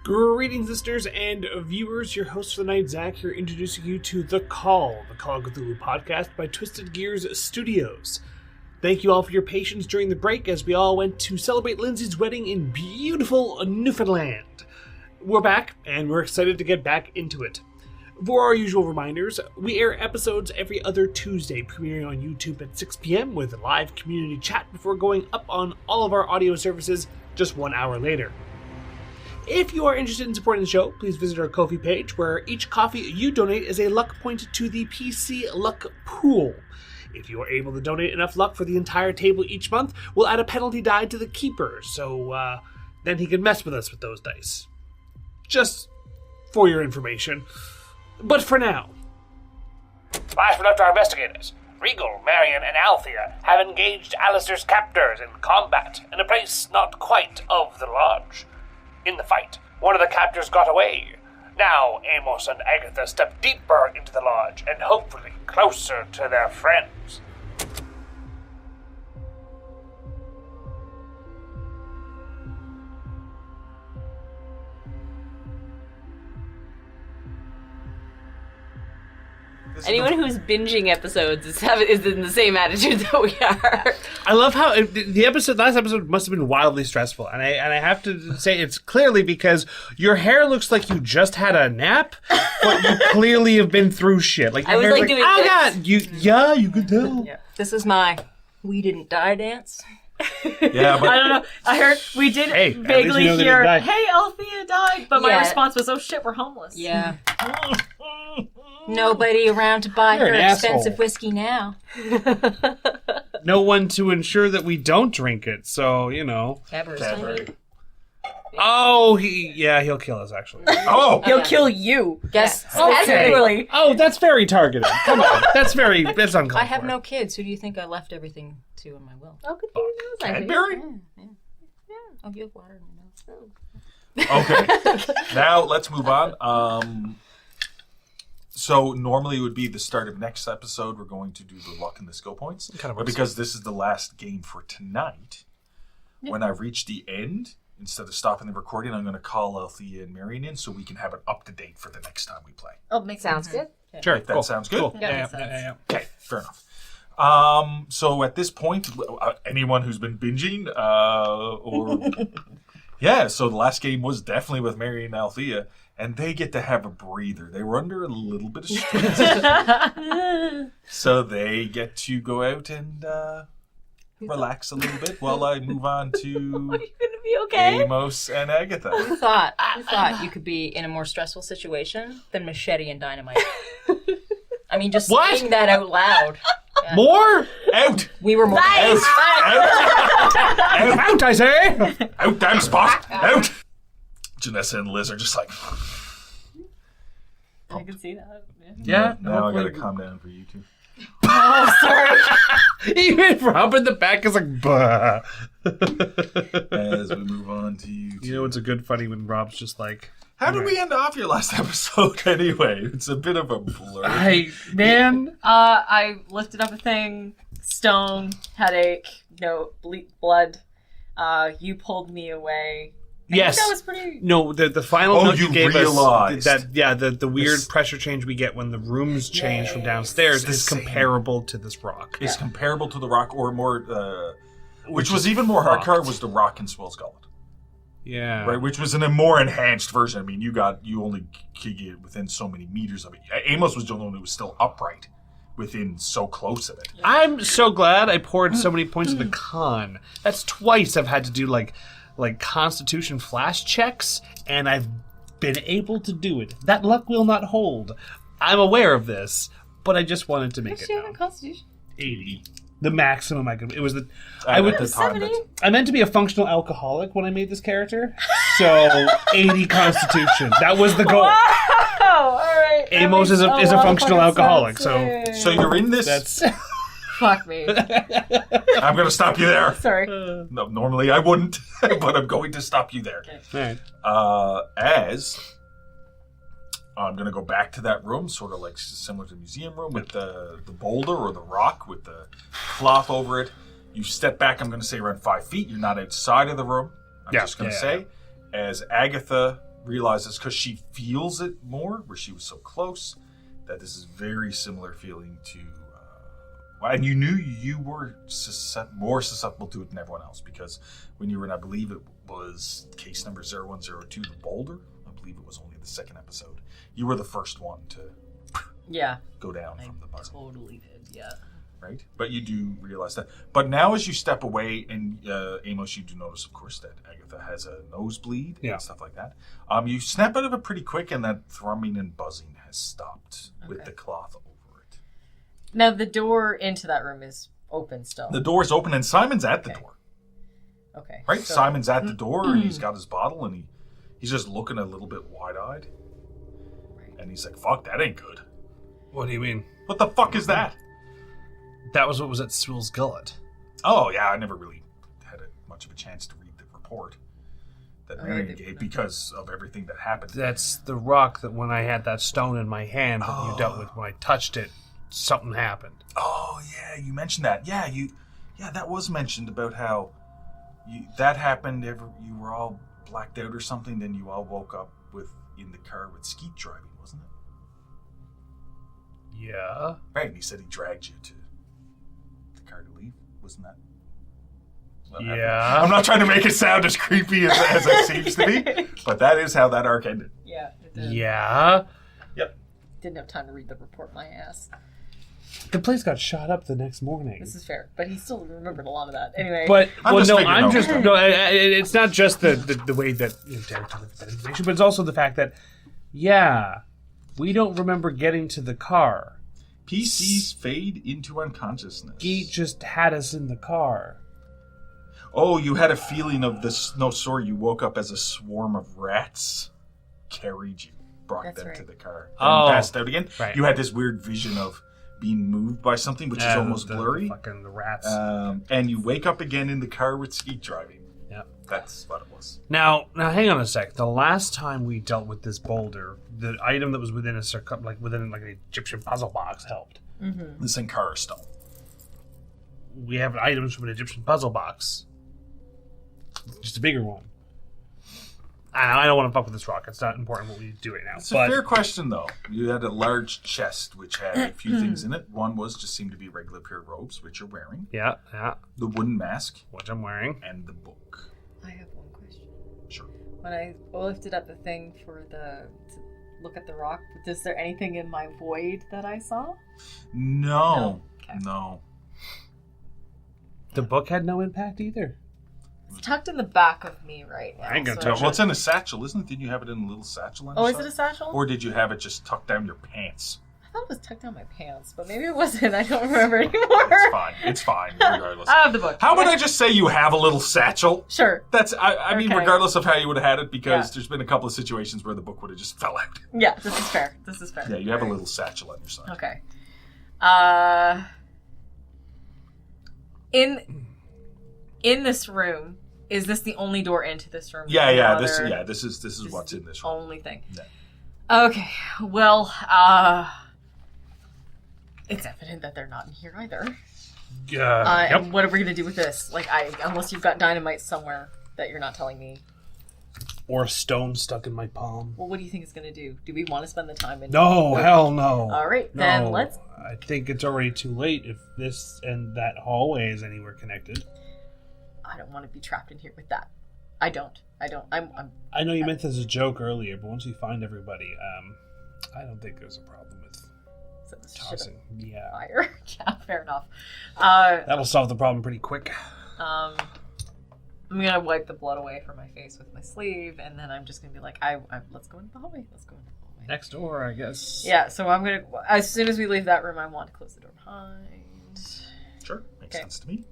Greetings, listeners and viewers. Your host for the night, Zach, here introducing you to The Call of Cthulhu podcast by Twisted Gears Studios. Thank you all for your patience during the break as we all went to celebrate Lindsay's wedding in beautiful Newfoundland. We're back, and we're excited to get back into it. For our usual reminders, we air episodes every other Tuesday, premiering on YouTube at 6 p.m. with a live community chat before going up on all of our audio services just 1 hour later. If you are interested in supporting the show, please visit our Ko-fi page, where each coffee you donate is a luck point to the PC Luck Pool. If you are able to donate enough luck for the entire table each month, we'll add a penalty die to the keeper, so then he can mess with us with those dice. Just for your information. But for now, Flash from left our investigators. Regal, Marion, and Althea have engaged Alistair's captors in combat in a place not quite of the lodge. In the fight, one of the captors got away. Now, Amos and Agatha step deeper into the lodge and hopefully closer to their friends. Anyone who's binging episodes is in the same attitude that we are. I love how last episode must have been wildly stressful, and I have to say it's clearly because your hair looks like you just had a nap, but you clearly have been through shit. Like your I was hair's like doing oh this. God, you could tell. Yeah. This is my "We Didn't Die" dance. Yeah, but I don't know. I heard we did Hey, at least vaguely we know they hear, didn't die. "Hey, Althea died," but my Yeah. response was, "Oh shit, we're homeless." Yeah. Nobody around to buy You're her an expensive asshole. whiskey now. No one to ensure that we don't drink it. So Cadbury. Oh, he'll kill us actually. Oh! He'll kill you. Yes. Really. Oh, that's very targeted. Come on, that's uncalled I have for. no kids. Who do you think I left everything to in my will? Oh, good for you. Cadbury? Oh, you have water in your mouth. Okay. Now, let's move on. So, normally it would be the start of next episode. We're going to do the luck and the skill points. Kind of But works. because this is the last game for tonight, when I reach the end, instead of stopping the recording, I'm going to call Althea and Marion in so we can have it up to date for the next time we play. Oh, makes Sounds good. Sure, If that cool. sounds good? Cool. Yeah, Yeah. Okay, fair enough. So at this point, anyone who's been binging, so the last game was definitely with Marion and Althea, and they get to have a breather. They were under a little bit of stress, so they get to go out and relax a little bit while I move on to Are you gonna be okay? Amos and Agatha. Who thought you could be in a more stressful situation than machete and dynamite? I mean, just What? saying that out loud. Yeah. More Out! We were more. Out! Out! out, I say. Out, damn spot! Out! Janessa and Liz are just like, I can see that. Yeah. now I gotta calm down for you two. Oh, sorry. Even Rob in the back is like, bah. As we move on to you two. You know, it's a good funny when Rob's just like, How did we end off your last episode anyway? It's a bit of a blur. man. I lifted up a thing, stone, headache, blood. You pulled me away. I Yes. think that was pretty. No, the final Oh, note you you gave realized. us, the weird This- pressure change we get when the rooms change from downstairs It's is the same. comparable to this rock. It's comparable to the rock, or more, which was even more hardcore, was the rock in Swell's Gullet. Yeah. Right, which was in a more enhanced version. I mean, you only could get within so many meters of it. Amos was the only one who was still upright within so close of it. I'm so glad I poured so many points of the con. That's twice I've had to do like Constitution flash checks, and I've been able to do it. That luck will not hold. I'm aware of this, but I just wanted to make What's it your known. Constitution? 80. The maximum I could. It was the. I would. at the time, that's- I meant to be a functional alcoholic when I made this character, so 80 Constitution. That was the goal. Oh, all right. Amos is a functional alcoholic, so So you're in this. that's. Fuck me. I'm going to stop you there. Sorry. No, normally I wouldn't, but I'm going to stop you there. All right. As I'm going to go back to that room, sort of like similar to the museum room, with the boulder or the rock with the cloth over it. You step back, I'm going to say around 5 feet. You're not outside of the room. I'm just going to say, as Agatha realizes, because she feels it more, where she was so close, that this is very similar feeling to... and you knew you were more susceptible to it than everyone else, because when you were in, I believe it was case number 0102, the boulder, I believe it was only the second episode, you were the first one to go down from the puzzle. Totally did, yeah. Right? But you do realize that. But now as you step away, and Amos, you do notice, of course, that Agatha has a nosebleed and stuff like that. You snap out of it pretty quick, and that thrumming and buzzing has stopped with the cloth over it. Now, the door into that room is open still. The door is open, and Simon's at the door. Okay. Right? So, Simon's at the door, and he's got his bottle, and he's just looking a little bit wide-eyed. Right. And he's like, fuck, that ain't good. What do you mean? What the fuck is that? That was what was at Swill's gullet. Oh, yeah, I never really had much of a chance to read the report that Marion gave because of everything that happened. That's the rock that when I had that stone in my hand that you dealt with, when I touched it, something happened. Oh, yeah, you mentioned that. Yeah, that was mentioned about how that happened. You were all blacked out or something, then you all woke up in the car with Skeet driving, wasn't it? Yeah. Right, and he said he dragged you to the car to leave, wasn't that? Yeah. I'm not trying to make it sound as creepy as it seems to be, but that is how that arc ended. Yeah, it did. Yeah. Yep. Didn't have time to read the report, my ass. The place got shot up the next morning. This is fair, but he still remembered a lot of that. Anyway. But, it's it's not just the way that Derek took that information, but it's also the fact that, we don't remember getting to the car. PCs fade into unconsciousness. Skeet just had us in the car. Oh, you had a feeling of this. No, sorry, you woke up as a swarm of rats carried you, brought them to the car, and passed out again. Right. You had this weird vision of being moved by something, which is almost blurry. The rats. And you wake up again in the car with Skeet driving. Yep. That's what it was. Now, hang on a sec. The last time we dealt with this boulder, the item that was within within an Egyptian puzzle box helped. Mm-hmm. The Sankara stone. We have items from an Egyptian puzzle box. Just a bigger one. I don't want to fuck with this rock. It's not important what we do right now. It's a fair question, though. You had a large chest which had a few things in it. One just seemed to be regular pair of robes, which you're wearing. Yeah. The wooden mask. Which I'm wearing. And the book. I have one question. Sure. When I lifted up the thing to look at the rock, is there anything in my void that I saw? No. Okay. No. The book had no impact either. It's tucked in the back of me right now. I ain't gonna touch it. Well, it's in a satchel, isn't it? Didn't you have it in a little satchel on your is side? it a satchel? Or did you have it just tucked down your pants? I thought it was tucked down my pants, but maybe it wasn't. I don't remember anymore. It's fine, regardless. I have the book. How would I just say you have a little satchel? Sure. I mean, Okay. regardless of how you would have had it, because there's been a couple of situations where the book would have just fell out. Yeah, this is fair. Yeah, you have a little satchel on your side. Okay. In this room, is this the only door into this room? Yeah. This is what's in this room. Only thing. Yeah. Okay. Well, it's evident that they're not in here either. And what are we gonna do with this? Unless you've got dynamite somewhere that you're not telling me. Or a stone stuck in my palm. Well, what do you think it's gonna do? Do we want to spend the time in? No, hell no. All right, no. then let's. I think it's already too late if this and that hallway is anywhere connected. I don't want to be trapped in here with that. I don't. I know you meant this as a joke earlier, but once we find everybody, I don't think there's a problem with tossing. Yeah. Fire. Yeah, fair enough. That'll solve the problem pretty quick. I'm gonna wipe the blood away from my face with my sleeve, and then I'm just gonna be like, let's go into the hallway. Next door, I guess. Yeah. So I'm gonna. As soon as we leave that room, I want to close the door behind. Sure, makes sense to me.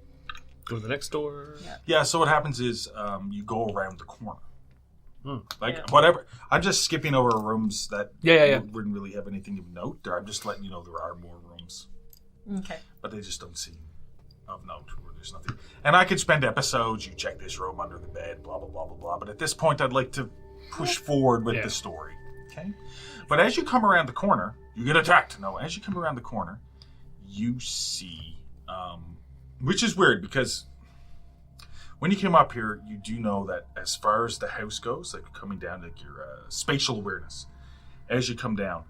Go to the next door. Yeah. So what happens is you go around the corner. Whatever. I'm just skipping over rooms that wouldn't really have anything of note. I'm just letting you know there are more rooms. Okay. But they just don't seem of note. Where there's nothing. And I could spend episodes. You check this room under the bed. Blah blah blah blah blah. But at this point, I'd like to push forward with the story. Okay. But as you come around the corner, you get attacked. No. As you come around the corner, you see, which is weird because When you came up here, you do know that as far as the house goes, like coming down, like your spatial awareness, as you come down,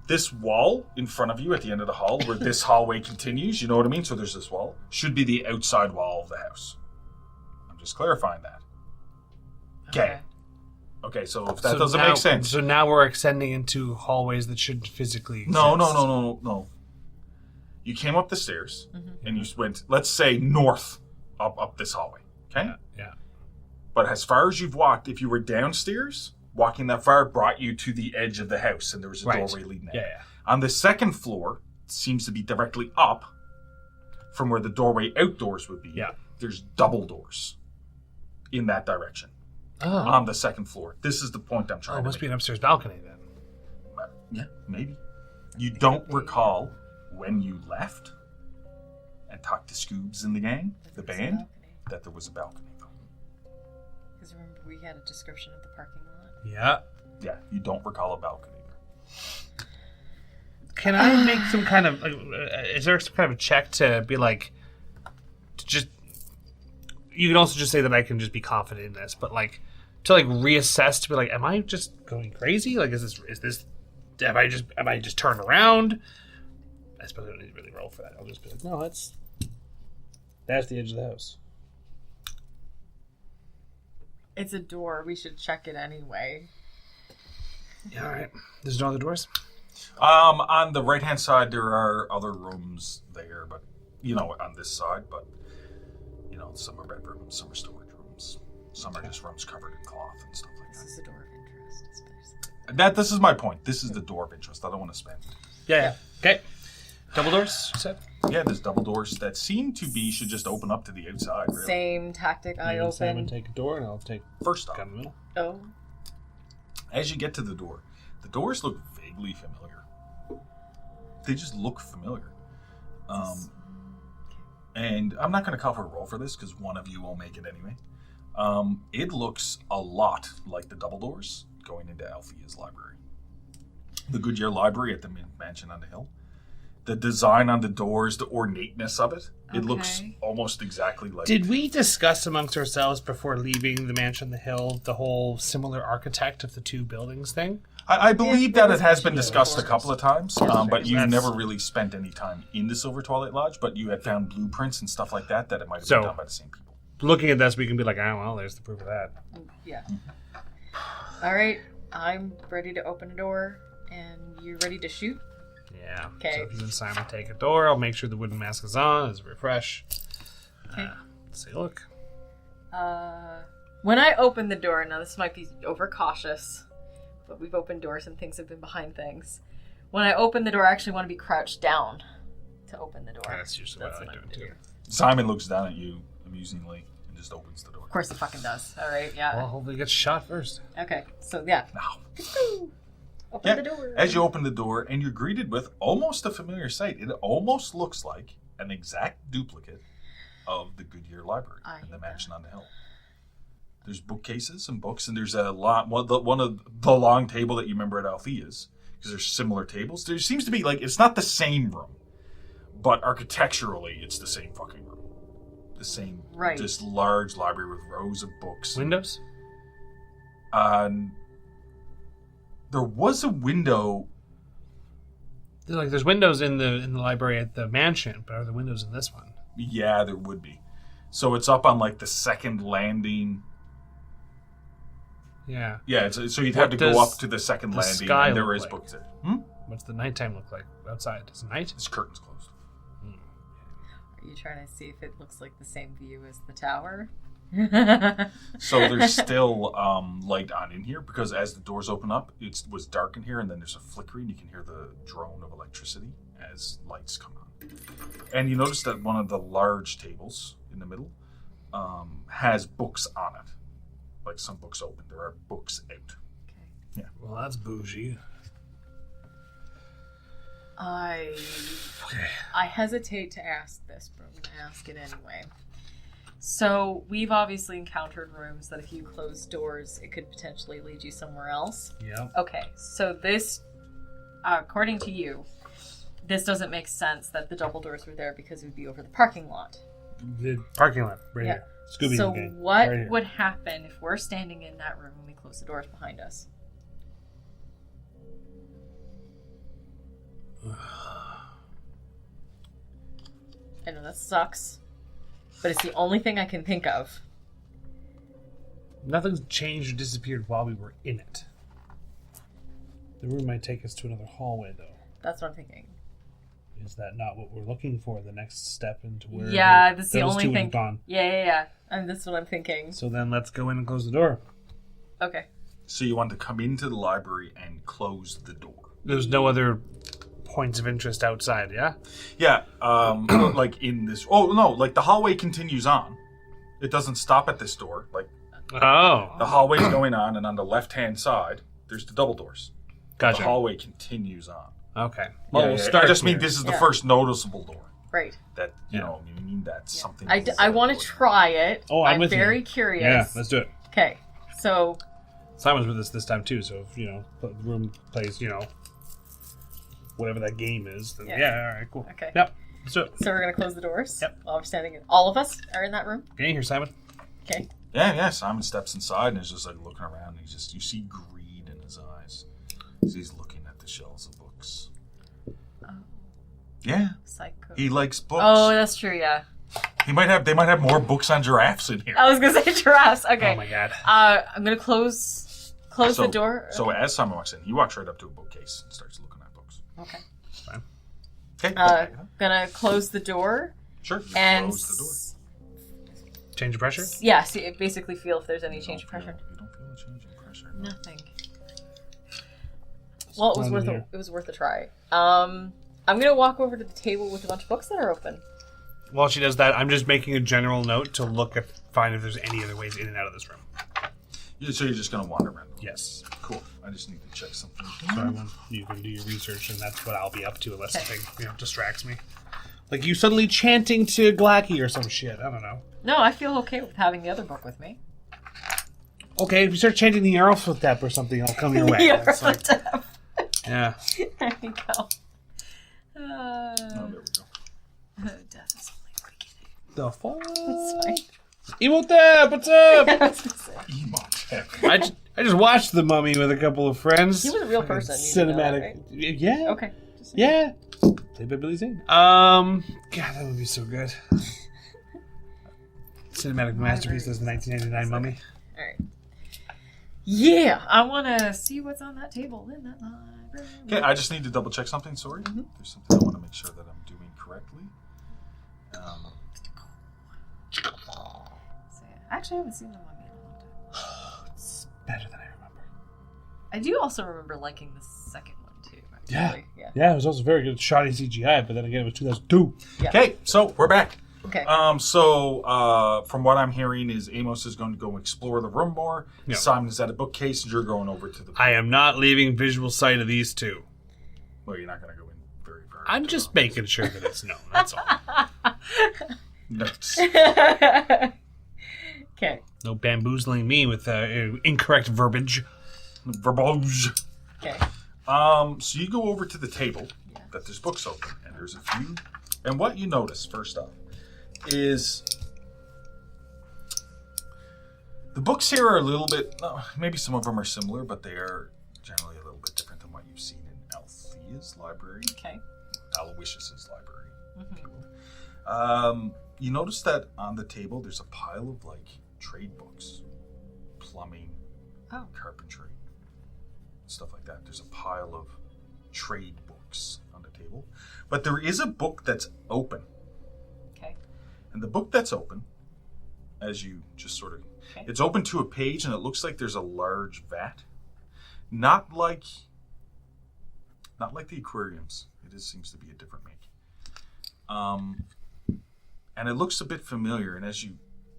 this wall in front of you at the end of the hall, where this hallway continues, you know what I mean? So there's this wall, should be the outside wall of the house. I'm just clarifying that. Okay. Okay, so if that doesn't make sense. So now we're extending into hallways that shouldn't physically exist. No. You came up the stairs, and you went, let's say, north up this hallway, okay? Yeah. But as far as you've walked, if you were downstairs, walking that far brought you to the edge of the house, and there was a doorway leading out. Yeah. On the second floor, seems to be directly up from where the doorway outdoors would be. Yeah. There's double doors in that direction on the second floor. This is the point I'm trying to make. It must be an upstairs balcony then. Yeah, maybe. You don't recall when you left and talked to Scoobs and the gang, the band, that there was a balcony. Because remember, we had a description of the parking lot. Yeah. Yeah, you don't recall a balcony. Can I make some kind of... is there some kind of a check to be like... To just... You can also just say that I can just be confident in this, but like... To like reassess, to be like, am I just going crazy? Like, is this... Am I just turned around? I suppose I don't need to really roll for that. I'll just be like, no, that's the edge of the house. It's a door. We should check it anyway. Yeah, all right. There's no other doors? On the right-hand side, there are other rooms there, but, on this side, but, some are bedrooms, some are storage rooms, some are just rooms covered in cloth and stuff like that. This is a door of interest. This is my point. This is the door of interest. I don't want to spend. Yeah. Okay. Double doors, you said? Yeah, there's double doors that seem to be, should just open up to the outside, really. Same tactic. I open. Simon take a door, and I'll take first stop. Down the middle. Oh. As you get to the doors look vaguely familiar. They just look familiar. And I'm not going to call for a roll for this because one of you will make it anyway. It looks a lot like the double doors going into Althea's library. The Goodyear Library at the mansion on the hill. The design on the doors, the ornateness of it, it looks almost exactly like... Did we discuss amongst ourselves before leaving the mansion on the hill the whole similar architect of the two buildings thing? I believe that it has been discussed a couple of times, but you never really spent any time in the Silver Twilight Lodge, but you had found blueprints and stuff like that it might have been done by the same people. Looking at this, we can be like, there's the proof of that. Yeah. All right, I'm ready to open a door, and you're ready to shoot? Yeah. Okay. So if you and Simon take a door, I'll make sure the wooden mask is on as a refresh. Okay. Let's take a look. When I open the door, now this might be overcautious, but we've opened doors and things have been behind things. When I open the door, I actually want to be crouched down to open the door. That's usually what I'm doing too. Simon looks down at you amusingly and just opens the door. Of course he fucking does. All right, yeah. Well, hopefully he gets shot first. Okay, so yeah. No. Open the door. As you open the door, and you're greeted with almost a familiar sight. It almost looks like an exact duplicate of the Goodyear Library in the mansion on the hill. There's bookcases and books, and there's a lot. One of the long table that you remember at Althea's, because there's similar tables. There seems to be it's not the same room, but architecturally, it's the same fucking room. The same, just large library with rows of books. Windows? There was a window. There's windows in the library at the mansion, but are there windows in this one? Yeah, there would be. So it's up on the second landing. Yeah. Yeah, so you'd have to go up to the second landing, and there is books there. What's the nighttime look like outside? Is it night? It's curtains closed. Are you trying to see if it looks like the same view as the tower? So there's still light on in here, because as the doors open up, it was dark in here, and then there's a flickering. You can hear the drone of electricity as lights come on. And you notice that one of the large tables in the middle has books on it. Some books open. There are books out. Okay. Yeah. Well, that's bougie. I hesitate to ask this, but I'm going to ask it anyway. So we've obviously encountered rooms that if you close doors, it could potentially lead you somewhere else. Yeah. Okay, so this, according to you, this doesn't make sense that the double doors were there because it would be over the parking lot. the parking lot right Yeah. here. Scooby So gang. what Right here. would happen if we're standing in that room and we close the doors behind us? I know that sucks, but it's the only thing I can think of. Nothing's changed or disappeared while we were in it. The room might take us to another hallway, though. That's what I'm thinking. Is that not what we're looking for? The next step into where Yeah, that's the those only two would thing. have gone. Yeah. And that's what I'm thinking. So then let's go in and close the door. Okay. So you want to come into the library and close the door. There's no other points of interest outside, yeah? Yeah, like in this... Oh, no, like the hallway continues on. It doesn't stop at this door. Like, Oh. the hallway's going on, and on the left-hand side, there's the double doors. Gotcha. The hallway continues on. Okay. Well, Yeah, we'll yeah. start I just mean here. this is the Yeah. first noticeable door. Right. That, you know, you mean that's something... I want to try it. Oh, I'm with you. very curious. Yeah, let's do it. Okay. So, Simon's with us this time, too, so if, the room plays, whatever that game is, then Yeah. all right, cool. Okay. Yep, let's do it. so we're going to close the doors? Yep. While we're standing in. All of us are in that room? Get in here, Simon. Okay. Yeah, Simon steps inside and is just like looking around. And you see greed in his eyes. As he's looking at the shelves of books. Oh. Yeah. Psycho. He likes books. Oh, that's true, yeah. They might have more books on giraffes in here. I was going to say giraffes. Okay. Oh, my God. I'm going to close the door. So as Simon walks in, he walks right up to a bookcase and starts looking at books. Okay. Fine. Okay. Gonna close the door Sure. and Close the door. Change of pressure? Yeah, see, basically feel if there's any change of pressure. You don't feel a change in pressure. No. Nothing. Well, it was worth a try. I'm gonna walk over to the table with a bunch of books that are open. While she does that, I'm just making a general note to find if there's any other ways in and out of this room. So you're just gonna wander around. Yes. Cool. I just need to check something. So I want you can do your research, and that's what I'll be up to unless something distracts me. Like you suddenly chanting to Glacky or some shit. I don't know. No, I feel okay with having the other book with me. Okay, if you start chanting the Yarlfotep or something, I'll come your way. That's like, yeah. There you go. Oh, there we go. Death is only the beginning. The fuck? That's fine. Emotep, what's up? Emotep. I just watched The Mummy with a couple of friends. He was a real person. Cinematic. You know that, right? Yeah. Okay. Yeah. Played by Billy Zane. God, that would be so good. Cinematic masterpiece is the 1999 Mummy. All right. Yeah, I want to see what's on that table in that library. Okay, I just need to double check something. Sorry. There's something I want to make sure that I'm doing correctly. Actually, I haven't seen the Mummy in a long time. It's better than I remember. I do also remember liking the second one too. Actually. Yeah, it was also very good. Shoddy CGI, but then again, it was 2002. Yeah. Okay, so we're back. Okay. From what I'm hearing is Amos is going to go explore the room more. Yeah. Simon is at a bookcase, and you're going over to the... I am not leaving visual sight of these two. Well, you're not going to go in very far. I'm just making sure that it's known. That's all. Nuts. Okay. No bamboozling me with incorrect verbiage. Verbose. Okay. So you go over to the table that there's books open, and there's a few. And what you notice, first off, is the books here are a little bit, maybe some of them are similar, but they are generally a little bit different than what you've seen in Althea's library. Okay. Aloysius's library, if you will. You notice that on the table there's a pile of trade books, plumbing, carpentry, stuff like that. There's a pile of trade books on the table, but there is a book that's open. Okay. And the book that's open, as you just sort of, it's open to a page, and it looks like there's a large vat, not like the aquariums. It seems to be a different make. And it looks a bit familiar, and as you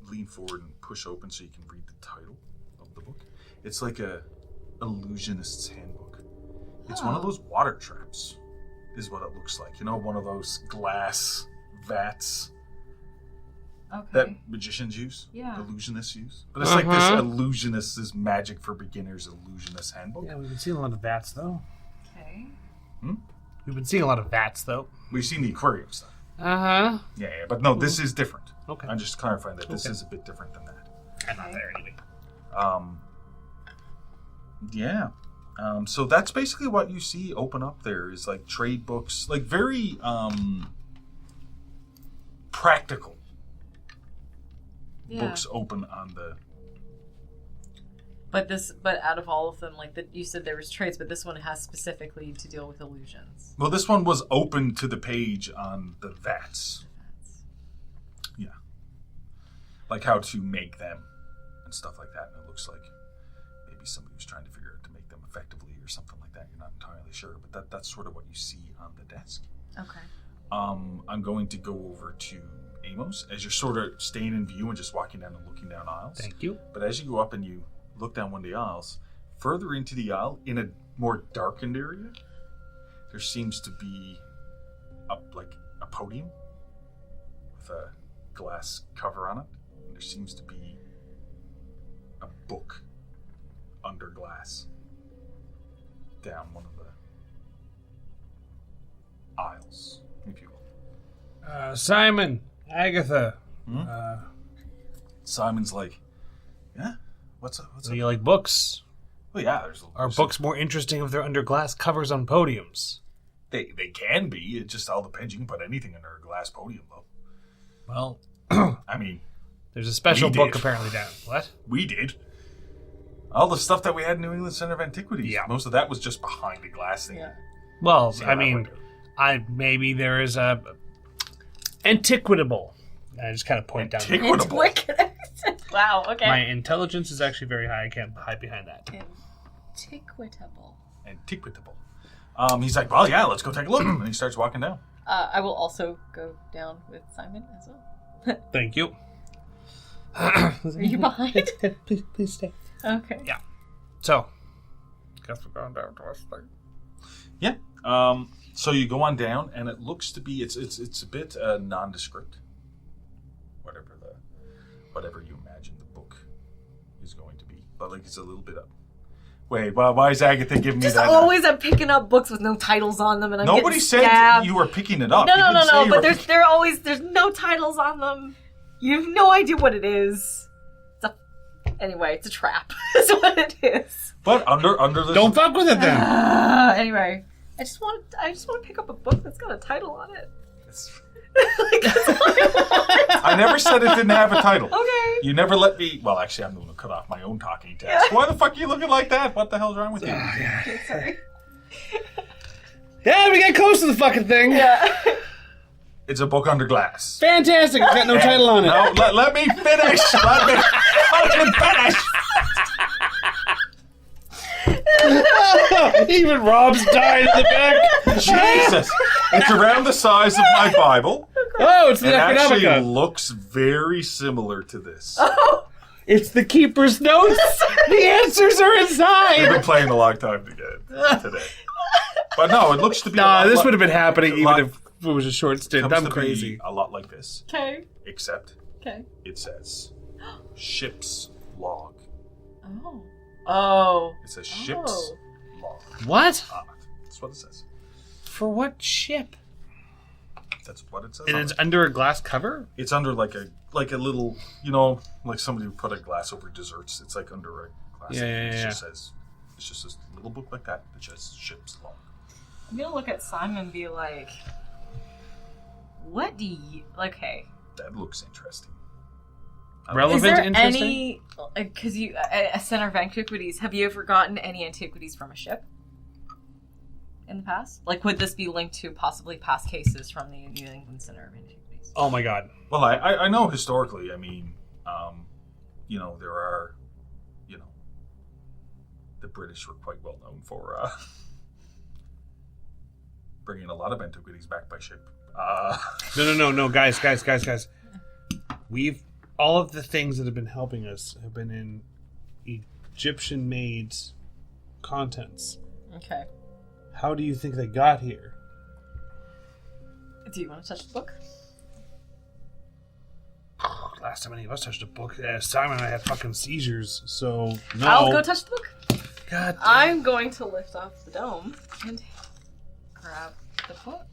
lean forward and push open so you can read the title of the book, it's like a illusionist's handbook. It's one of those water traps, is what it looks like. You know, one of those glass vats that magicians use, illusionists use. But it's like this illusionist, this magic for beginners illusionist handbook. Yeah, we've been seeing a lot of vats, though. Okay. We've been seeing a lot of vats, though. We've seen the aquarium stuff. Uh-huh. Yeah, but no, this is different. Okay. I'm just clarifying that this Okay. is a bit different than that. I'm not there anyway. Yeah. So that's basically what you see open up there is like trade books, like very practical books open on the. But out of all of them, like you said, there was trades, but this one has specifically to deal with illusions. Well, this one was open to the page on the VATS. Yeah. Like how to make them and stuff like that. And it looks like maybe somebody was trying to figure out to make them effectively or something like that. You're not entirely sure, but that's sort of what you see on the desk. Okay. I'm going to go over to Amos as you're sort of staying in view and just walking down and looking down aisles. Thank you. But as you go up and you look down one of the aisles, further into the aisle, in a more darkened area, there seems to be a podium with a glass cover on it. And there seems to be a book under glass down one of the aisles, if you will. Simon, Agatha. Simon's like, yeah? What's up? Do you like books? Well, yeah, Are books more interesting if they're under glass covers on podiums? They can be. It just all depends. You can put anything under a glass podium, though. Well, I mean, there's a special we book did. apparently down. What? We did. All the stuff that we had in New England Center of Antiquities. Yeah. Most of that was just behind a glass thing. Yeah. Well, See how I that mean, went maybe there is a antiquitable. I just kind of point down. Antiquitable. Wow, okay. My intelligence is actually very high. I can't hide behind that. Antiquitable. He's like, well, yeah, let's go take a look. And he starts walking down. I will also go down with Simon as well. Thank you. Are you behind? Please stay. Okay. Yeah. So, guess we're going down to our start. Yeah. So you go on down, and it looks to be it's a bit nondescript. Whatever you imagine the book is going to be, but like it's a little bit up. Wait, why is Agatha giving me that? Always I'm picking up books with no titles on them, and I'm Nobody getting said stabbed. you were picking it up. No, You didn't say you but were there's no titles on them. You have no idea what it is. Anyway, it's a trap. That's what it is. But under this. Don't fuck with it then. Anyway, I just want to pick up a book that's got a title on it. Like, that's all I want. I never said it didn't have a title. Okay. You never let me. Well, actually, I'm going to cut off my own talking task. Why the fuck are you looking like that? What the hell's wrong with you? Okay, sorry. Yeah, we got close to the fucking thing. Yeah. It's a book under glass. Fantastic. It's got no title on it. No, let me finish. Let me fucking finish. Even Rob's died in the back. Jesus. It's around the size of my Bible. Oh, it's the It actually Necronomica. looks very similar to this. It's the keeper's notes. The answers are We've inside. been playing a long time today. But no, it looks to be. Nah, a lot this like- would have been happening a even lot- if it was a short stint. comes I'm to crazy. be a lot like this, Okay. except Okay. it says ship's log. Oh. It says ship's log What? on it. That's what it says. For what ship? That's what it says. And on it's it. under a glass cover? It's under like a little, like somebody would put a glass over desserts. It's like under a glass. Yeah, yeah, It yeah. just says, it's just this little book like that says ship's log. I'm gonna look at Simon and be like, what do you... Okay. That looks interesting. Relevant, Is there interesting? any... Because you... A Center of Antiquities, have you ever gotten any antiquities from a ship? In the past? Like, would this be linked to possibly past cases from the New England Center of Antiquities? Oh my god. Well, I know historically, I mean, there are, the British were quite well known for bringing a lot of antiquities back by ship. No, guys. All of the things that have been helping us have been in Egyptian-made contents. Okay. How do you think they got here? Do you want to touch the book? Last time any of us touched a book, Simon and I had fucking seizures, so no. I'll go touch the book. God damn. I'm going to lift off the dome and grab the book.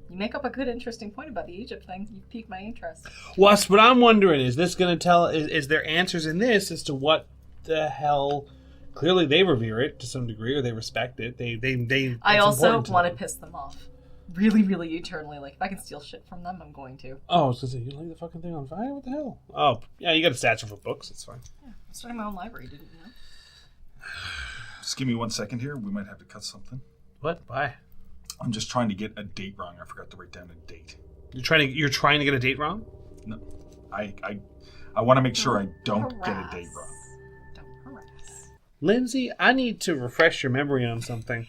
You make up a good, interesting point about the Egypt thing. You piqued my interest. What I'm wondering, is this going to tell... Is there answers in this as to what the hell... Clearly they revere it to some degree, or they respect it. I also want to piss them off. Really, really eternally. Like, if I can steal shit from them, I'm going to. Oh, I was going to say, you light the fucking thing on fire? What the hell? Oh, yeah, you got a statue for books. It's fine. Yeah, I'm starting my own library, didn't you know? Just give me 1 second here. We might have to cut something. What? Why? I'm just trying to get a date wrong. I forgot to write down a date. You're trying to get a date wrong? No. I want to make sure I don't get a date wrong. Don't harass. Lindsay, I need to refresh your memory on something.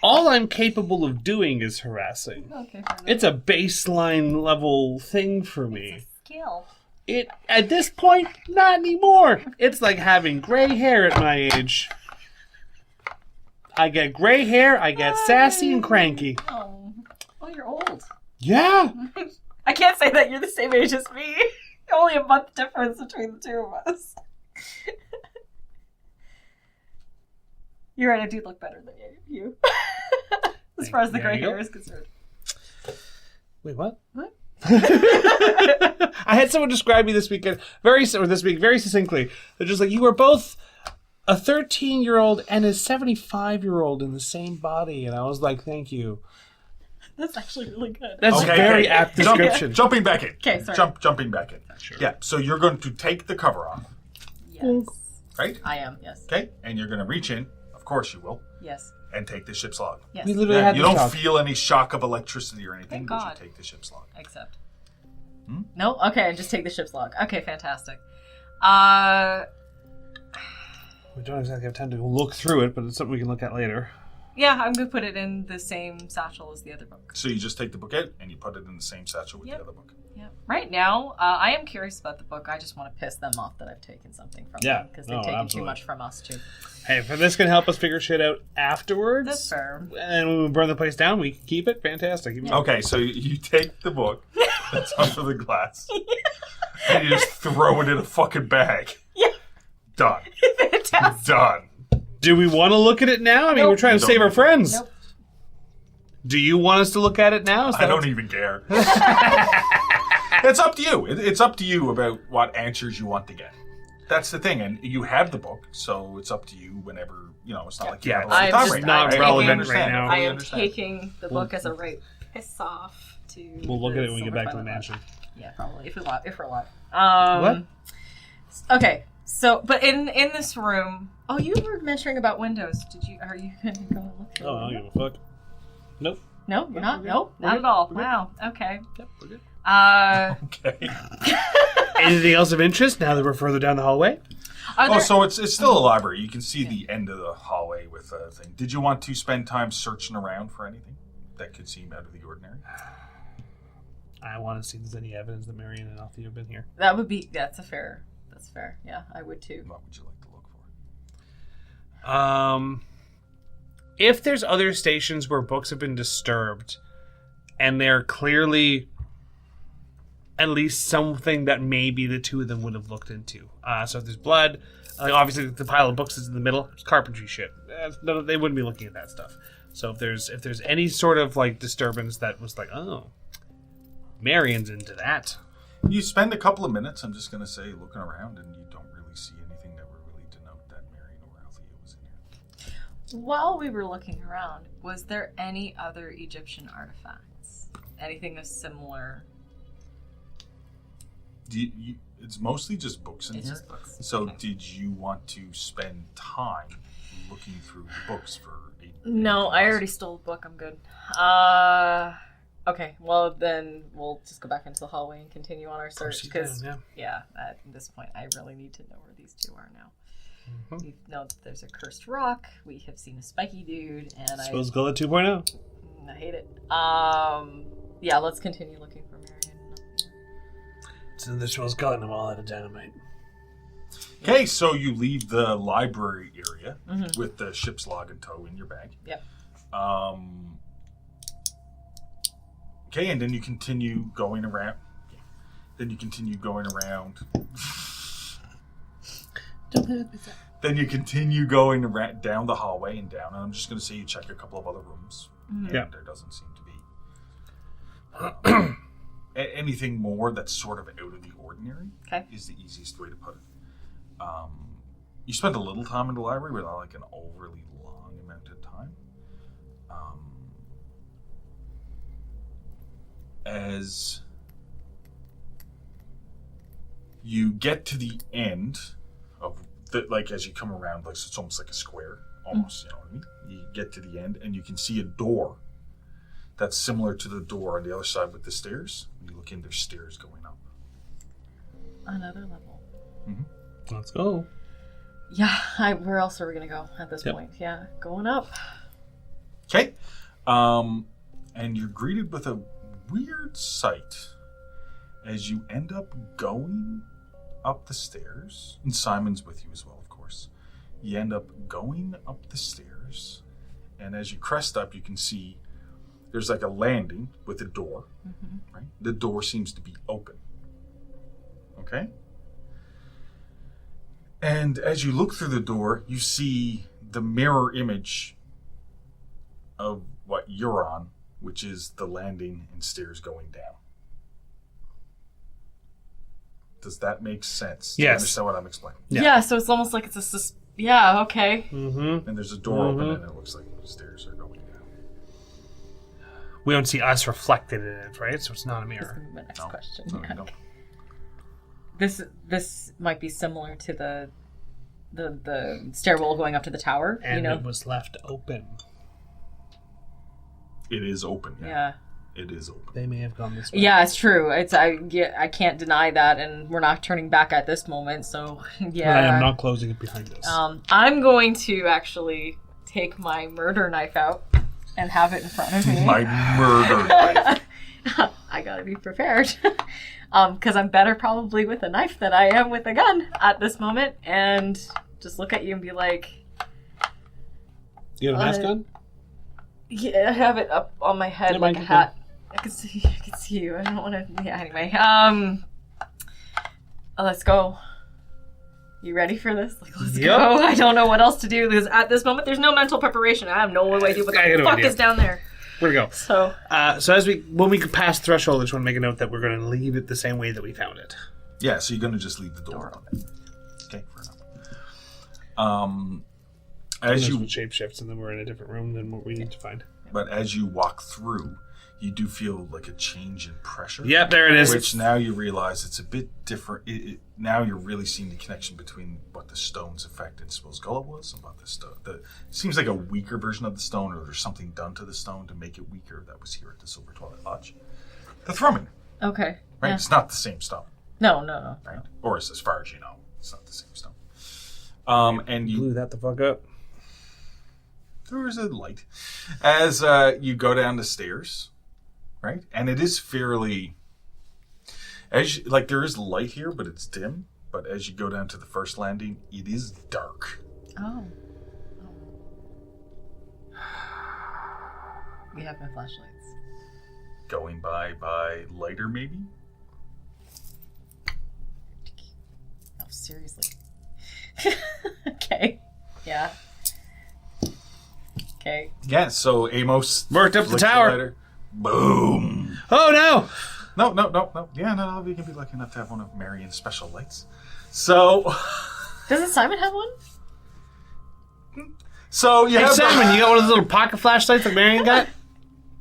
All I'm capable of doing is harassing. Okay, It's a baseline level thing for me. skill. It at this point, not anymore. It's like having gray hair at my age. I get gray hair, I get sassy and cranky. Oh, you're old. Yeah. I can't say that you're the same age as me. Only a month difference between the two of us. You're right, I do look better than you. As far as the gray hair is concerned. Wait, what? What? I had someone describe me this week very succinctly. They're just like, you were both a 13-year-old and a 75-year-old in the same body, and I was like, thank you. That's actually really good. That's a very apt description. Jumping back in. Okay, sorry. Jumping back in. Sure. Yeah, so you're going to take the cover off, Yes. right? I am, yes. Okay, and you're going to reach in, of course you will, Yes. and take the ship's log. Yes. We literally Yeah, had you the don't shock. feel any shock of electricity or anything, Thank but God. you take the ship's log. Accept. Hmm? No? Okay, just take the ship's log. Okay, fantastic. We don't exactly have time to look through it, but it's something we can look at later. Yeah, I'm going to put it in the same satchel as the other book. So you just take the book out and you put it in the same satchel with Yep. the other book. Yeah. Right now, I am curious about the book. I just want to piss them off that I've taken something from them. Because they've taken absolutely. too much from us, too. Hey, if this can help us figure shit out afterwards, That's fair. and then when we burn the place down, we can keep it. Fantastic. Okay, so you take the book that's under the glass and you just throw it in a fucking bag. Yeah. Done. Fantastic. Done. Do we want to look at it now? I mean, Nope. we're trying to Don't save our need to. friends. Nope. Do you want us to look at it now? I don't even care. It's up to you. It's up to you about what answers you want to get. That's the thing, and you have the book, so it's up to you whenever, it's not like you Yeah, have a lot of I'm time just right now. not I relevant understand. right now. I I fully am understand. taking the book as a right piss off to. We'll look at it when we get Silver back to the Twilight mansion. Lodge. Yeah, probably if we're alive. What? Okay, so but in this room, you were mentioning about windows. Are you going to go and look through? Oh, I don't give a fuck. Nope. No, you're not. we're good. Nope, We're not good. at all. We're good. Wow. Okay. Yep, we're good. Okay. Anything else of interest now that we're further down the hallway? Are there, So it's still a library. You can see the end of the hallway with a thing. Did you want to spend time searching around for anything that could seem out of the ordinary? I want to see if there's any evidence that Marion and Althea have been here. that would be. That's fair. Yeah, I would too. What would you like to look for? If there's other stations where books have been disturbed, and they're clearly at least something that maybe the two of them would have looked into. So if there's blood, obviously the pile of books is in the middle. It's carpentry shit. No, they wouldn't be looking at that stuff. So if there's any sort of like disturbance that was like, oh, Marion's into that. You spend a couple of minutes, I'm just going to say, looking around, and you don't really see anything that would really denote that Marion or Althea was in here. While we were looking around, was there any other Egyptian artifacts? Anything of similar? It's mostly just books in It's here. just books. So Okay. did you want to spend time looking through the books for No, I already stole the book. I'm good. Okay, well then we'll just go back into the hallway and continue on our search because at this point I really need to know where these two are now. Mhm. We know that there's a cursed rock. We have seen a spiky dude, and Suppose call it 2.0. I hate it. Yeah, let's continue looking for Marion. So this was cutting them all out of dynamite. Okay, so you leave the library area Mhm. with the ship's log in tow in your bag. Yep. Okay, and then you continue going around. Then you continue going around. Then you continue going around, down the hallway and down. And I'm just going to say you check a couple of other rooms. Mhm. And Yeah. there doesn't seem to be Anything more that's sort of out of the ordinary is the easiest way to put it. You spent a little time in the library, but not like an overly long amount of time. As you get to the end of like as you come around, like so it's almost like a square, almost. You know what I mean? You get to the end, and you can see a door that's similar to the door on the other side with the stairs. When you look in, there's stairs going up. Another level. Mm-hmm. Let's go. Yeah, where else are we gonna go at this point? Yeah, going up. Okay. And you're greeted with a weird sight as you end up going up the stairs. And Simon's with you as well, of course. You end up going up the stairs, and as you crest up, you can see there's like a landing with a door. Mm-hmm. Right? The door seems to be open. Okay? And as you look through the door, you see the mirror image of what you're on, which is the landing and stairs going down. Does that make sense? Do you understand what I'm explaining? Yeah, so it's almost like it's a... Yeah, okay. Mm-hmm. And there's a door open, and it looks like the stairs are going down. We don't see us reflected in it, right? So it's not a That's mirror. gonna be my next question. No, Yeah. you don't. This might be similar to the stairwell going up to the tower. And you know? it was left open. It is open. Yeah. It is open. They may have gone this way. Yeah, it's true. I can't deny that, and we're not turning back at this moment. So yeah. But I am not closing it behind us. I'm going to actually take my murder knife out and have it in front of me. My murder knife. I gotta be prepared. Because I'm better probably with a knife than I am with a gun at this moment, and just look at you and be like, You have a mask on? yeah, I have it up on my head Yeah, like a mine too. hat. I can see you. I don't want to. Yeah. Anyway, let's go. You ready for this? Like, let's Yep. go. I don't know what else to do because at this moment there's no mental preparation. I have no idea what I got the no fuck idea. is down there. Where'd it go? So So when we pass threshold, I just want to make a note that we're going to leave it the same way that we found it. Yeah, so you're going to just leave the door open. Okay, fair enough. As you shapeshifts, and then we're in a different room than what we need to find. But as you walk through, you do feel like a change in pressure. Yep, there it is. Which now you realize it's a bit different. Now you're really seeing the connection between what the stone's effect in Spill's Gullet was and what the stone. It seems like a weaker version of the stone, or there's something done to the stone to make it weaker that was here at the Silver Twilight Lodge. The thrumming, okay. right? Yeah. It's not the same stone, No. right? Or as far as you know, it's not the same stone. And you Blew that the fuck up. there is a light as you go down the stairs, right? And it is fairly there is light here, but it's dim. But as you go down to the first landing, it is dark. Oh. We have no flashlights. Going by lighter, maybe. Oh, seriously. Okay. Yeah. Okay. Yeah. So Amos Worked up the flicks tower. lighter. Boom. Oh no! No. Yeah, no. We can be lucky enough to have one of Marion's special lights. So. Doesn't Simon have one? So you Hey have Simon, you got one of those little pocket flashlights like Marion got?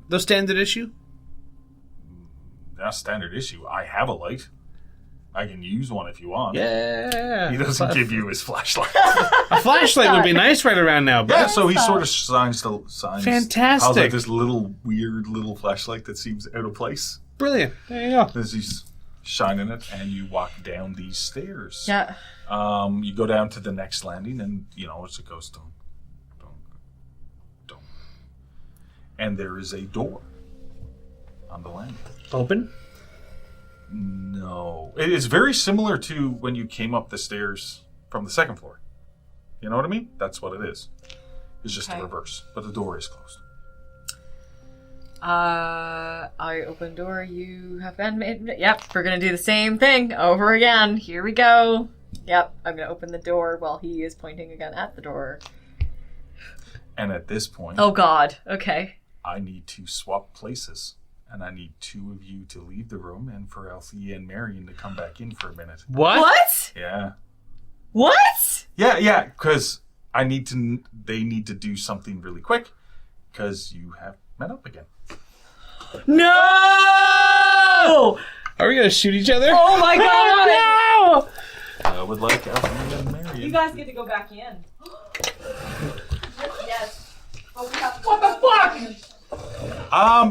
Those standard issue? That's standard issue. I have a light. I can use one if you want. Yeah. He doesn't give you his flashlight. A flashlight would be nice right around now. But Yeah, so he sort of signs. Fantastic. How's like this little weird little flashlight that seems out of place Brilliant. There you go. as he's shining it, and you walk down these stairs. Yeah. You go down to the next landing, and it's a ghost don't. And there is a door on the landing. Open? No, it is very similar to when you came up the stairs from the second floor. You know what I mean? That's what it is. It's just a reverse, but the door is closed. I open door. You have been made. Yep, we're gonna do the same thing over again. Here we go. Yep, I'm gonna open the door while he is pointing again at the door. And at this point, Oh God. Okay. I need to swap places and I need 2 of you to leave the room and for Althea and Marion to come back in for a minute. What? Yeah. What? Yeah, because they need to do something really quick because you have met up again. No! Are we gonna shoot each other? Oh my god! No! I would like Althea and Marion. You guys get to go back in. Yes. But we have to What the fuck?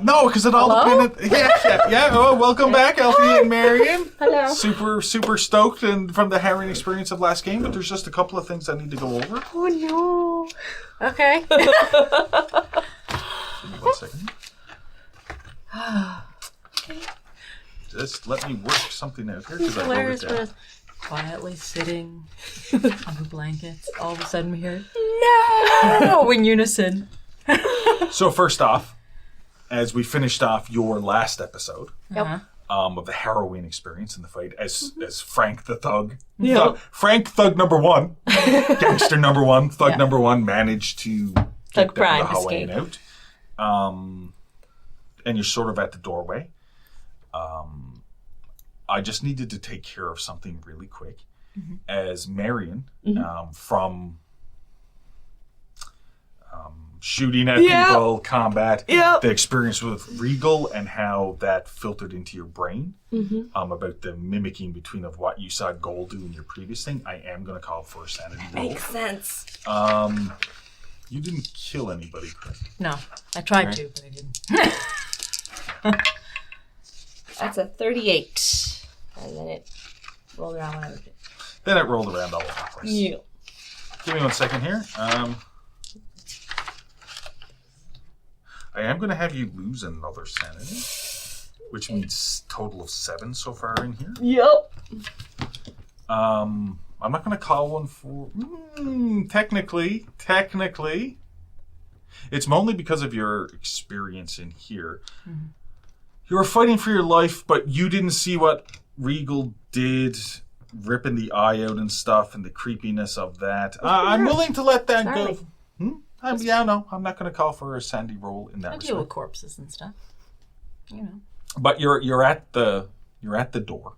No, because it all depended. Yeah. Oh, welcome back, Althea and Marion. Hello. Super stoked and from the harrowing experience of last game, but there's just a couple of things I need to go over. Oh no. Okay. Give me 1 second. Just let me work something out here because I wrote it down. quietly sitting on the blankets. All of a sudden we hear, No. in unison. So first off, as we finished off your last episode of the harrowing experience in the fight, as Frank the Thug, Frank Thug number 1, gangster number 1, Thug number 1 managed to Thug get down the Prime hallway escape. and out. And you're sort of at the doorway. I just needed to take care of something really quick. As Marion, from shooting at people, combat, the experience with Regal and how that filtered into your brain, about the mimicking between of what you saw Gold do in your previous thing, I am going to call for a sanity roll. Makes sense. You didn't kill anybody, correct? No, I tried to, but I didn't. That's a 38. And then it rolled around when I was it. Then it rolled around all over the place. Yeah. Give me 1 second here. I am going to have you lose another sanity, which means total of 7 so far in here. Yep. I'm not going to call one for... technically, it's only because of your experience in here. You were fighting for your life, but you didn't see what Regal did, ripping the eye out and stuff, and the creepiness of that. I'm willing to let that go. I'm not going to call for a sandy roll in that I respect. deal with corpses and stuff. You know. But you're at the door,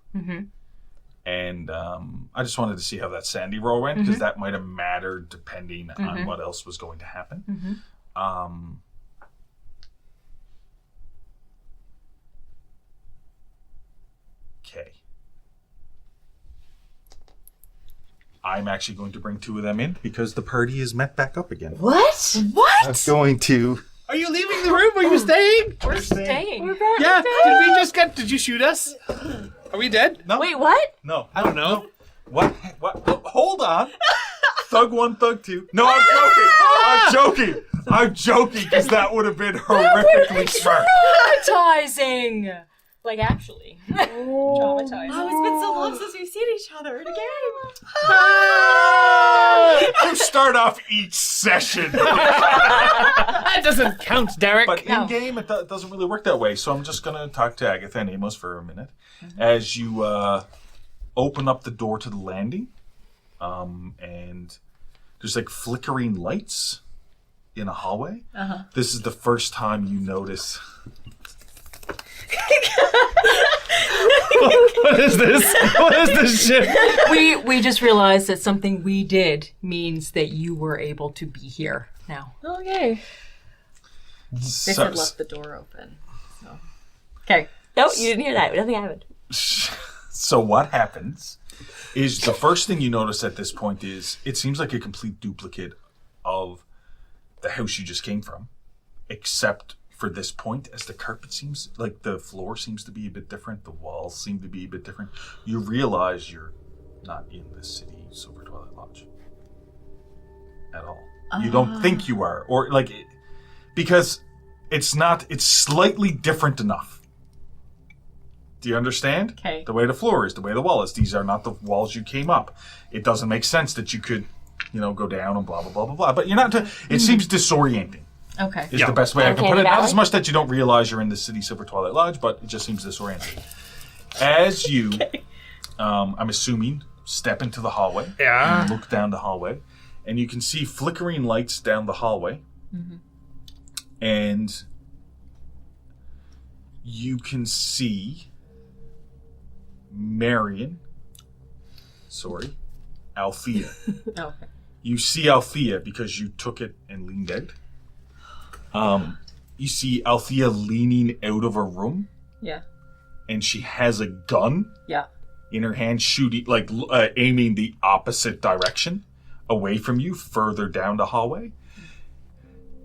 and I just wanted to see how that sandy roll went because that might have mattered depending on what else was going to happen. Okay. I'm actually going to bring 2 of them in because the party is met back up again. What? I'm going to. Are you leaving the room? Are you staying? We're staying. Yeah. Did you shoot us? Are we dead? No. Wait, what? No. I don't know. What? Oh, hold on. Thug 1, Thug 2. No, I'm joking because that would have been horrifically smart. Traumatizing! Like, actually. Traumatizing. Oh, it's been so long since we've seen each other in a game. You start off each session. That doesn't count, Derek. But in game, it doesn't really work that way. So I'm just going to talk to Agatha and Amos for a minute. As you open up the door to the landing, and there's like flickering lights in a hallway. This is the first time you notice... What is this? What is this shit? We just realized that something we did means that you were able to be here now. Okay. They said left the door open. So. Okay. Nope, you didn't hear that. Nothing happened. So what happens is the first thing you notice at this point is it seems like a complete duplicate of the house you just came from, except for this point, as the carpet seems, like the floor seems to be a bit different, the walls seem to be a bit different, you realize you're not in the city Silver Twilight Lodge at all. You don't think you are, or like, because it's slightly different enough. Do you understand? Okay. The way the floor is, the way the wall is. These are not the walls you came up. It doesn't make sense that you could, go down and blah, blah, blah, blah, blah. But you're not, it seems disorienting. Okay. Is the best way I can put it. Valley? Not as much that you don't realize you're in the city Silver Twilight Lodge, but it just seems disorienting. As you, I'm assuming, step into the hallway, and look down the hallway, and you can see flickering lights down the hallway, and you can see Marion. Althea. Okay. You see Althea because you took it and leaned out. You see Althea leaning out of a room. Yeah. And she has a gun. Yeah. In her hand, shooting, aiming the opposite direction, away from you, further down the hallway.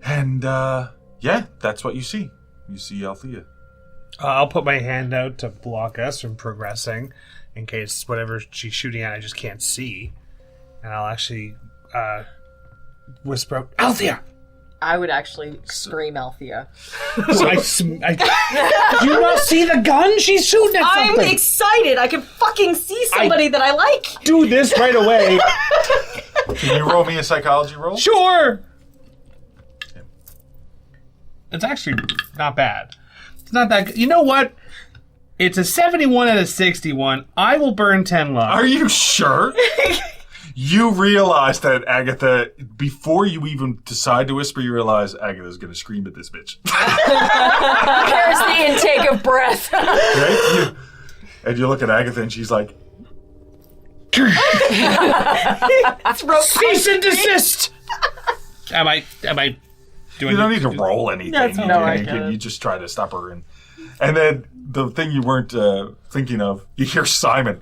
And, that's what you see. You see Althea. I'll put my hand out to block us from progressing, in case whatever she's shooting at I just can't see. And I'll actually whisper, Althea! I would actually scream Althea. So do you not see the gun? She's shooting at something. I'm excited. I can fucking see somebody that I like. Do this right away. Can you roll me a psychology roll? Sure. It's actually not bad. It's not that good. You know what? It's a 71 out of 61. I will burn 10 luck. Are you sure? You realize that Agatha, before you even decide to whisper, you realize Agatha's going to scream at this bitch. There's the intake of breath. Right? And you look at Agatha and she's like, cease and desist! Am I doing you don't need to roll anything. You just try to stop her. And then the thing you weren't thinking of, you hear Simon.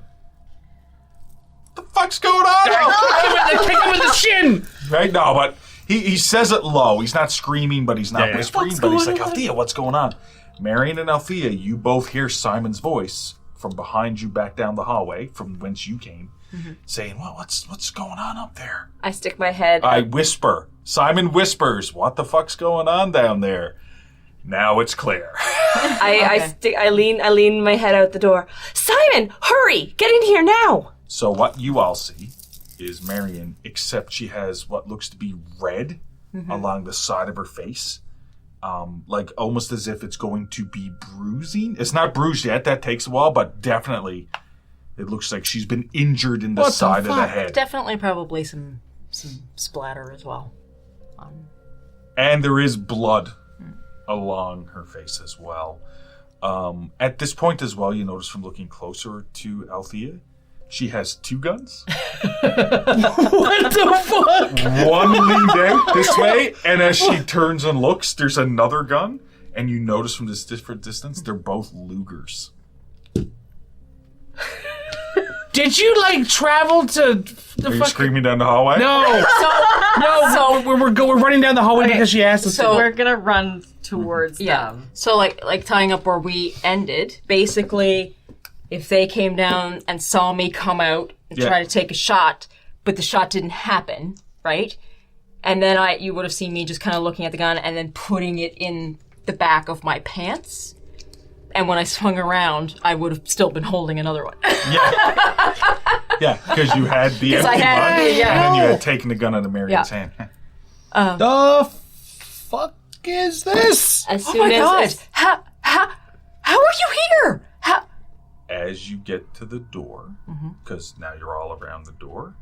What the fuck's going on? Kick him in the shin! Right? No, but he says it low. He's not screaming, but he's not whispering. But he's like, Althea, what's going on? Marion and Althea, you both hear Simon's voice from behind you back down the hallway, from whence you came, saying, well, what's going on up there? I stick my head. I whisper. Simon whispers, what the fuck's going on down there? Now it's clear. I lean my head out the door. Simon, hurry! Get in here now! So what you all see is Marion, except she has what looks to be red along the side of her face. Like almost as if it's going to be bruising. It's not bruised yet, that takes a while, but definitely it looks like she's been injured in the side of the head. Definitely probably some splatter as well. And there is blood along her face as well. At this point as well, you notice from looking closer to Althea, she has 2 guns. What the fuck? One leaned out this way, and as she turns and looks, there's another gun, and you notice from this different distance, they're both Lugers. Did you travel to the Are you screaming down the hallway? No. So we're running down the hallway because she asked us So to. we're gonna run towards them. So like tying up where we ended, basically, if they came down and saw me come out and try to take a shot, but the shot didn't happen, right? And then you would have seen me just kind of looking at the gun and then putting it in the back of my pants. And when I swung around, I would have still been holding another one. Yeah, because you had the empty one, and then you had taken the gun out of Marion's hand. The fuck is this? As Oh soon my as god! How are you here? As you get to the door, because now you're all around the door.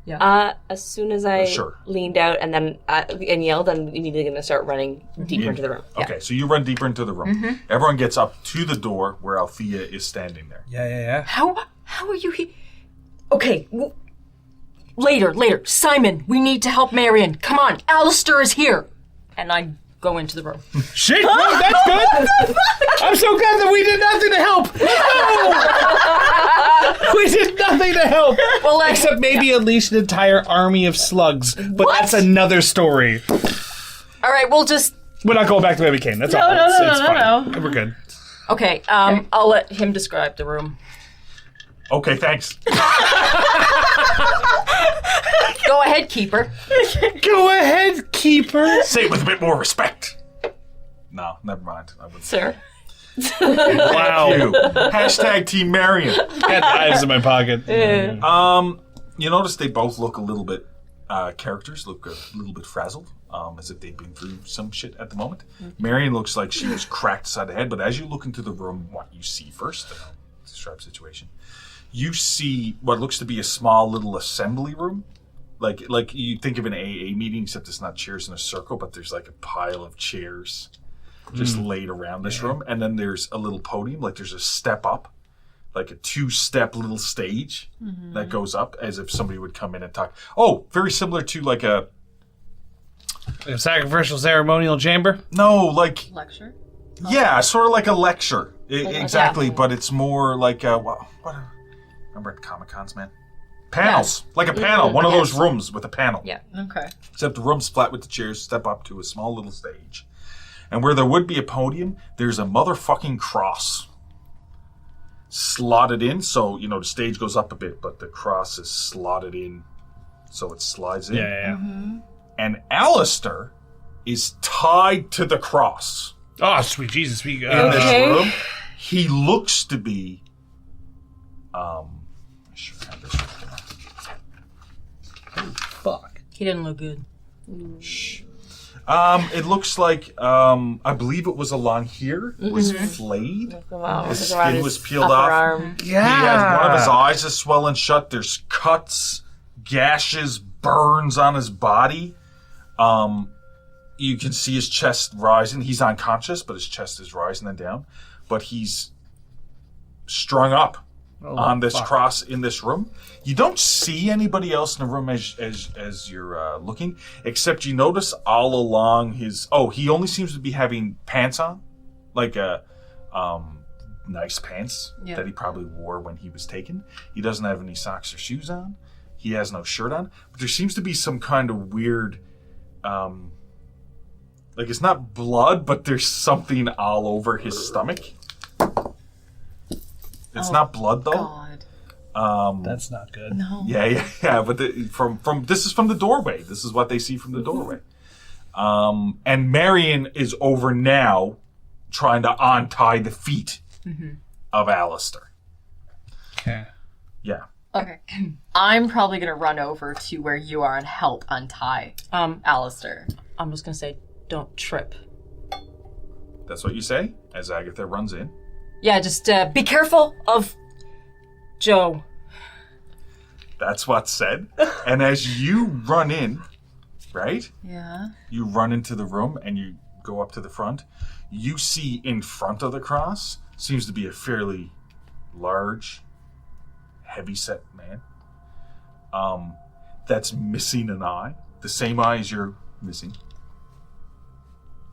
as soon as I Sure. leaned out and then and yelled, I'm immediately going to start running deeper into the room. Okay, so you run deeper into the room. Everyone gets up to the door where Althea is standing there. Yeah. How are you here? Okay, later. Simon, we need to help Marion. Come on, Alistair is here. And I go into the room. Shit, no, that's good. I'm so glad that we did nothing to help. No! We did nothing to help. Well, Except maybe unleash an entire army of slugs. But that's another story. all right, we'll just... We're not going back the way we came. That's all. It's fine. We're good. Okay, I'll let him describe the room. Okay, thanks. Go ahead, Keeper. Go ahead, Keeper. Say it with a bit more respect. No, never mind. I wouldn't. Sir. Wow. You. Hashtag Team Marion. Got knives in my pocket. You notice they both look a little bit, characters look a little bit frazzled, as if they've been through some shit at the moment. Marion looks like she was cracked side of the head, but as you look into the room, what you see first, and I'll describe the situation, you see what looks to be a small little assembly room. Like you think of an AA meeting, except it's not chairs in a circle, but there's like a pile of chairs just laid around this room. And then there's a little podium, like there's a step up, like a 2-step little stage that goes up as if somebody would come in and talk. Oh, very similar to like a sacrificial ceremonial chamber? No, like... Lecture? Yeah, sort of like a lecture. Exactly, but it's more like what remember at Comic-Cons, man? Panels. Like a panel. One of those rooms with a panel. Yeah. Okay. Except the room's flat with the chairs, step up to a small little stage. And where there would be a podium, there's a motherfucking cross slotted in. So, the stage goes up a bit, but the cross is slotted in so it slides in. Yeah. And Alistair is tied to the cross. Oh, sweet Jesus. In this room. He looks to be... I should have this right there. Fuck. He didn't look good. Shh. It looks like, I believe it was along here. It was flayed. His skin was peeled off. Arm. Yeah. He has one of his eyes is swollen shut. There's cuts, gashes, burns on his body. You can see his chest rising. He's unconscious, but his chest is rising and down. But he's strung up on this cross in this room. You don't see anybody else in the room as you're looking, except you notice all along his... Oh, he only seems to be having pants on, like nice pants that he probably wore when he was taken. He doesn't have any socks or shoes on. He has no shirt on. But there seems to be some kind of weird... like it's not blood, but there's something all over his stomach. It's not blood though. God. That's not good. No. Yeah. But from this is from the doorway. This is what they see from the doorway. And Marion is over now, trying to untie the feet of Alistair. Okay. Yeah. Okay. I'm probably going to run over to where you are and help untie Alistair. I'm just gonna say, don't trip. That's what you say as Agatha runs in. Yeah, just be careful of Joe. That's what's said. And as you run in, right? Yeah. You run into the room and you go up to the front. You see in front of the cross seems to be a fairly large, heavy-set man. That's missing an eye. The same eye as you're missing.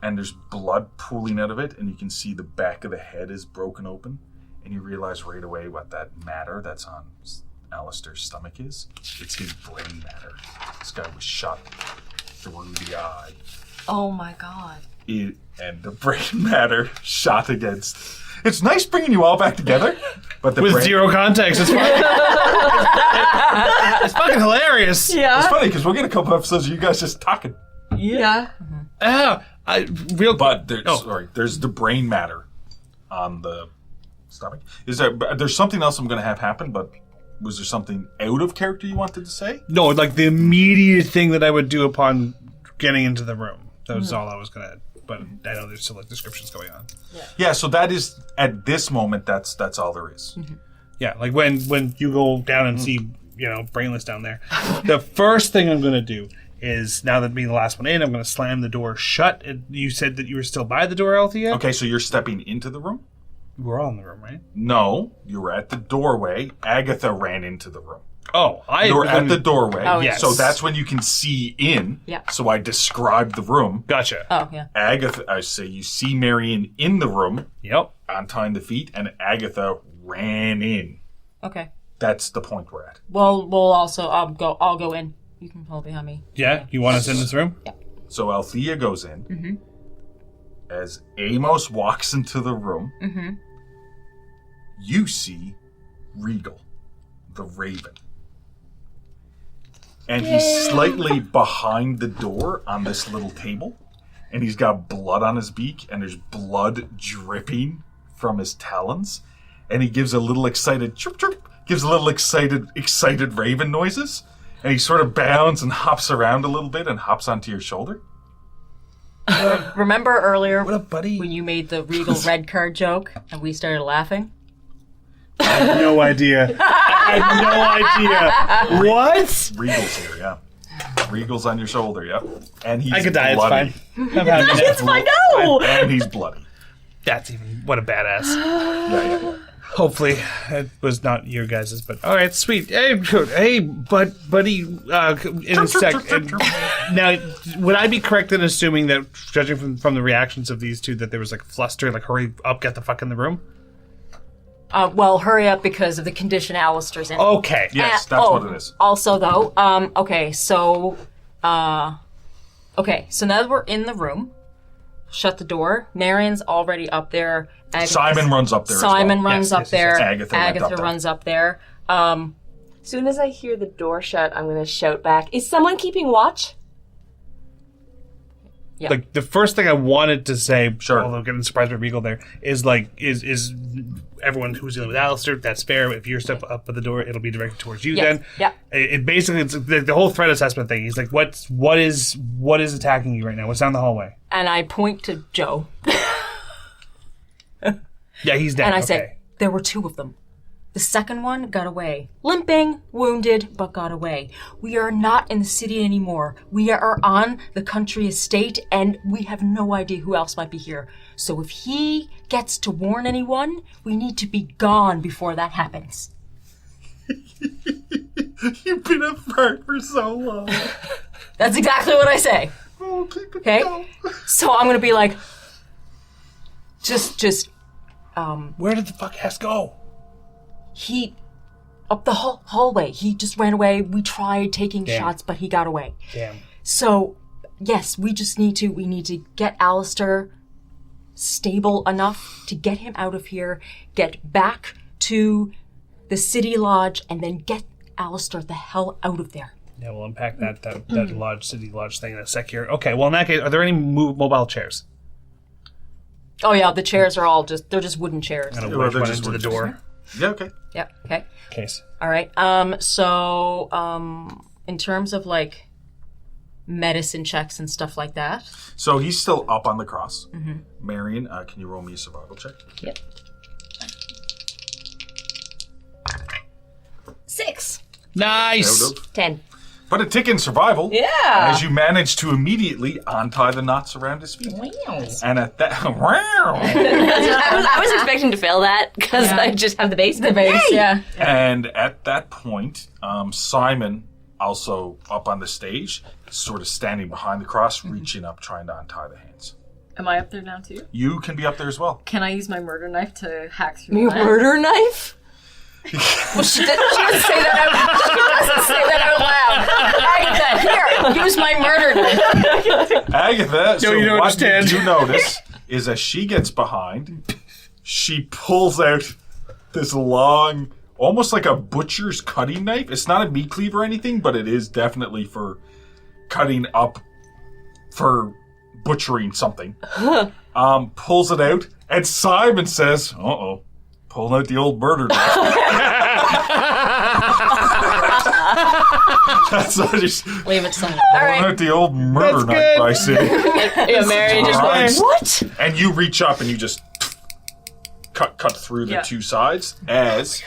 And there's blood pooling out of it, and you can see the back of the head is broken open, and you realize right away what that matter that's on Alistair's stomach is. It's his brain matter. This guy was shot through the eye. Oh my God. And the brain matter shot against... It's nice bringing you all back together, but the With zero context, it's funny. It's fucking hilarious. Yeah. It's funny, because we'll get a couple episodes of you guys just talking. Yeah. There's the brain matter on the stomach. There's something else I'm going to have happen, but was there something out of character you wanted to say? No, like the immediate thing that I would do upon getting into the room. That was all I was going to... But I know there's still like descriptions going on. Yeah, so that is, at this moment, that's all there is. Yeah, like when you go down and see, Brainless down there, the first thing I'm going to do is, now that being the last one in, I'm going to slam the door shut. You said that you were still by the door, Althea? Okay, so you're stepping into the room? We're all in the room, right? No, you were at the doorway. Agatha ran into the room. Oh, you were at the doorway. Oh, yes. So that's when you can see in. Yeah. So I described the room. Gotcha. Oh, yeah. Agatha, I say you see Marion in the room. Yep. Untying the feet, and Agatha ran in. Okay. That's the point we're at. Well, we'll also, I'll go in. You can hold behind me. Yeah? You want us in this room? Yeah. So Althea goes in. As Amos walks into the room, you see Regal, the Raven. And he's slightly behind the door on this little table. And he's got blood on his beak, and there's blood dripping from his talons. And he gives a little excited chirp chirp, gives a little excited raven noises. And he sort of bounds and hops around a little bit and hops onto your shoulder. Remember earlier What up, buddy? when you made the Regal red card joke and we started laughing? I have no idea. I had no idea. What? Regal's here, yeah. Regal's on your shoulder, yep. And he's I could die, bloody. it's fine. I'm having it. It's fine. No. And he's bloody. That's even, what a badass. Yeah. Hopefully, it was not your guys's, but all right, sweet. Hey, buddy. In a sec. Now, would I be correct in assuming that, judging from the reactions of these two, that there was like fluster, like hurry up, get the fuck in the room? Well, hurry up because of the condition Alistair's in. Okay. Yes, that's what it is. Also, though, okay, so now that we're in the room, shut the door. Marion's already up there. Simon runs up there as well. Simon runs up there. Agatha runs up there. As soon as I hear the door shut, I'm going to shout back, is someone keeping watch? Yeah. Like, the first thing I wanted to say, Sure. although getting surprised by Regal there, is like, is everyone who's dealing with Alistair, that's fair. If you're step up at the door, it'll be directed towards you then. Yeah. It basically, it's the whole threat assessment thing. He's like, what is attacking you right now? What's down the hallway? And I point to Joe. Yeah, he's dead. And I okay. say, there were two of them. The second one got away. Limping, wounded, but got away. We are not in the city anymore. We are on the country estate, and we have no idea who else might be here. So if he gets to warn anyone, we need to be gone before that happens. You've been apart for so long. That's exactly what I say. Oh, keep it Okay? going. So I'm gonna be like, Where did the fuck ass go? he, up the hallway, he just ran away. We tried taking shots, but he got away. Damn. So, yes, we need to get Alistair stable enough to get him out of here, get back to the city lodge, and then get Alistair the hell out of there. Yeah, we'll unpack that city lodge thing in a sec here. Okay, well, in that case, are there any mobile chairs? Oh yeah, the chairs are all they're just wooden chairs. I'm Yeah, gonna wedge they're one just into the wooden door. Yeah, okay. Yep, okay. Case. All right. So, in terms of like medicine checks and stuff like that. So he's still up on the cross. Mm-hmm. Marion, can you roll me a survival check? Yep. 6. Nice. Out of. 10. But a tick in survival. Yeah. As you manage to immediately untie the knots around his feet. Wow. And at that, wow. I was expecting to fail that because I just have the base. The base, yeah. And at that point, Simon, also up on the stage, sort of standing behind the cross, reaching up, trying to untie the hands. Am I up there now too? You can be up there as well. Can I use my murder knife to hack through Your that? murder knife? Well, she doesn't say that out loud. Agatha, here, use my murder knife. Agatha, so you don't what understand. you do notice is as she gets behind, she pulls out this long, almost like a butcher's cutting knife. It's not a meat cleaver or anything, but it is definitely for cutting up, for butchering something. Pulls it out, and Simon says, uh-oh, pulling out the old murder knife. That's not just Leave it to someone. pulling out the old murder knife, I see. Yeah, Marion just Alright. went, what? And you reach up and you just cut through the two sides as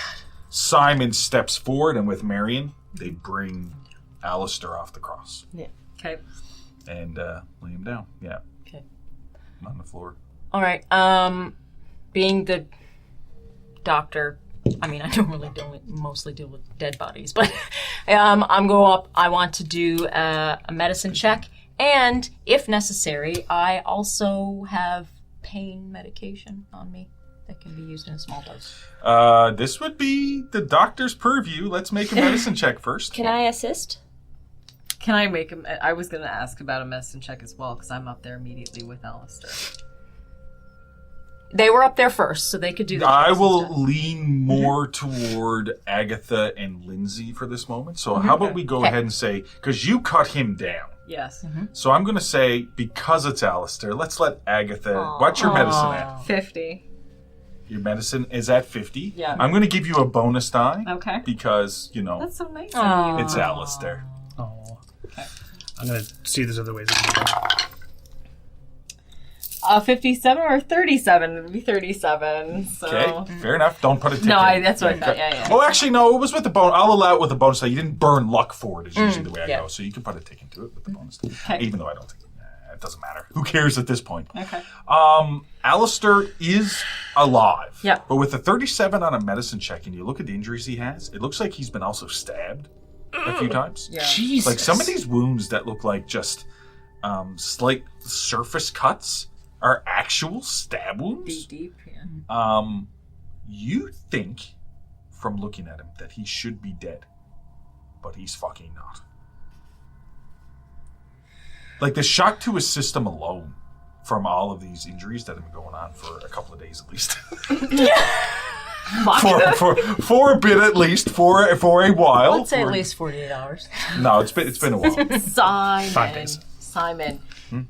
Simon steps forward, and with Marion, they bring Alistair off the cross Okay. and lay him down. Yeah. Okay. On the floor. All right. Being the doctor, I mean, I don't really mostly deal with dead bodies, but I'm going up. I want to do a medicine check, and if necessary, I also have pain medication on me that can be used in a small dose. This would be the doctor's purview. Let's make a medicine check first. Can I assist? Can I make a... I was going to ask about a medicine check as well, because I'm up there immediately with Alistair. They were up there first, so they could do that. I will lean more toward Agatha and Lindsay for this moment. So how about we go ahead and say, because you cut him down. Yes. So I'm going to say, because it's Alistair, let's let Agatha... What's your medicine at? 50. Your medicine is at 50. Yeah. I'm going to give you a bonus die. Okay. Because, you know, That's so nice of you. it's Alistair. Oh. I'm gonna see there's other ways. a 57 or 37? It would be 37. So. Okay, fair enough. Don't put a ticket. No, that's what I thought. Yeah. Oh, actually, no. It was with the bonus. I'll allow it with the bonus die. You didn't burn luck for it. Is usually the way I go. So you can put a tick into it with the bonus die. Okay. Even though I don't think it doesn't matter. Who cares at this point? Okay. Alistair is alive. Yeah. But with a 37 on a medicine check, and you look at the injuries he has, it looks like he's been also stabbed a few times. Yeah. Jesus. Like some of these wounds that look like just slight surface cuts are actual stab wounds. Deep. Yeah. You think, from looking at him, that he should be dead, but he's fucking not. Like the shock to his system alone, from all of these injuries that have been going on for a couple of days at least. for a bit at least, for a while. Let's say at least 48 hours. No, it's been a while. Simon. 5 days. Simon.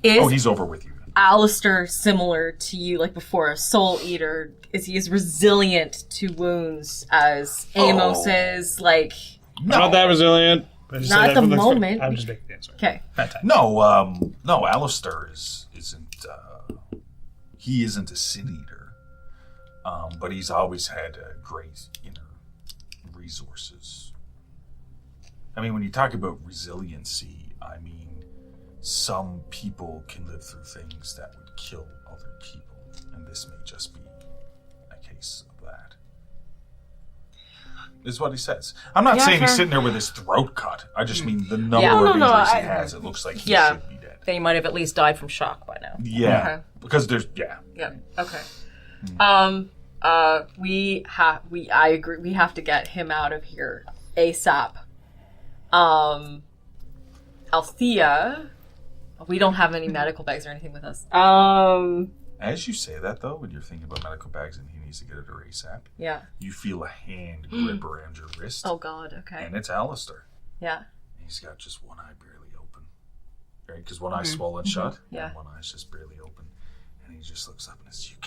Oh, he's over with you. Alistair similar to you, like before, a soul eater? Is he as resilient to wounds as Amos is? Like, I'm not that resilient. I just Not said at that the for moment. I'm just making the answer. okay. No, Alistair isn't. He isn't a sin eater, but he's always had great inner resources. I mean, when you talk about resiliency, I mean, some people can live through things that would kill other people, and this may just be a case of that. Is what he says. I'm not saying he's sitting there with his throat cut. I just mean the number of injuries he has. It looks like he should be dead. They might have at least died from shock by now. Yeah, because there's Yeah. Okay. I agree. We have to get him out of here ASAP. Althea, we don't have any medical bags or anything with us. As you say that, though, when you're thinking about medical bags and he needs to get it to ASAP, Yeah. you feel a hand grip around your wrist. Oh God. Okay. And it's Alistair. Yeah. He's got just one eye barely open. Right? Because one eye's swollen shut, Yeah. and one eye's just barely open. And he just looks up and says, You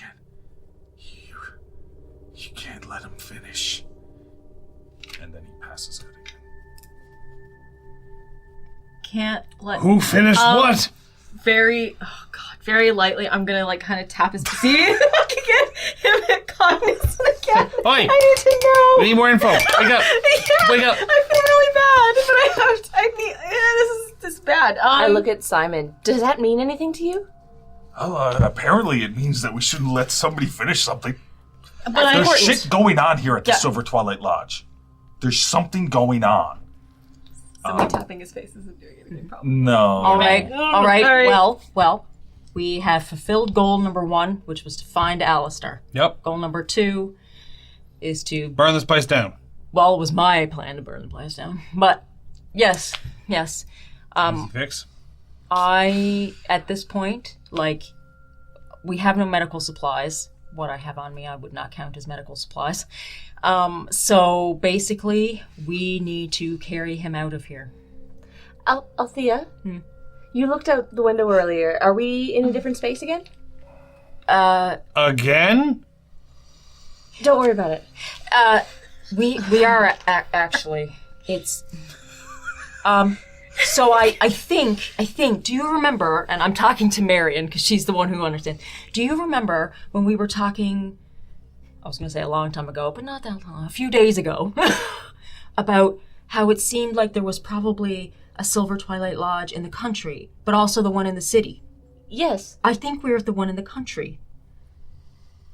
can't let him finish. And then he passes out again. Can't let. Who finished what? Very lightly. I'm gonna like kind of tap his to see if I can get him at cognizance again. Oi. I need to know. We need more info. Wake up. Yeah, Wake up. I feel really bad, but I need. This is bad. I look at Simon. Does that mean anything to you? Well, apparently it means that we shouldn't let somebody finish something. But There's shit going on here at the Yeah. Silver Twilight Lodge. There's something going on. Somebody tapping his face isn't doing anything. Probably. No. All right. All right. Well, we have fulfilled goal number 1, which was to find Alistair. Yep. Goal number 2 is to... Burn this place down. Well, it was my plan to burn the place down. But, yes. Easy fix. At this point, we have no medical supplies. What I have on me, I would not count as medical supplies. So basically, we need to carry him out of here. Althea, you looked out the window earlier. Are we in a different space again? Again? Don't worry about it. We are actually. It's. So I think, do you remember, and I'm talking to Marion because she's the one who understands. Do you remember when we were talking, I was going to say a long time ago, but not that long, a few days ago, about how it seemed like there was probably a Silver Twilight Lodge in the country, but also the one in the city? Yes. I think we're at the one in the country.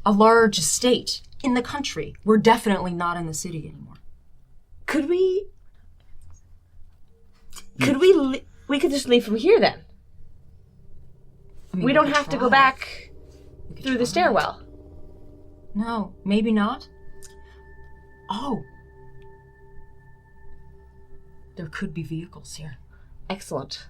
A large estate in the country. We're definitely not in the city anymore. Could we could just leave from here then? I mean, We don't could have to try. go back We could through the try. stairwell. No, maybe not. Oh. There could be vehicles here. Excellent.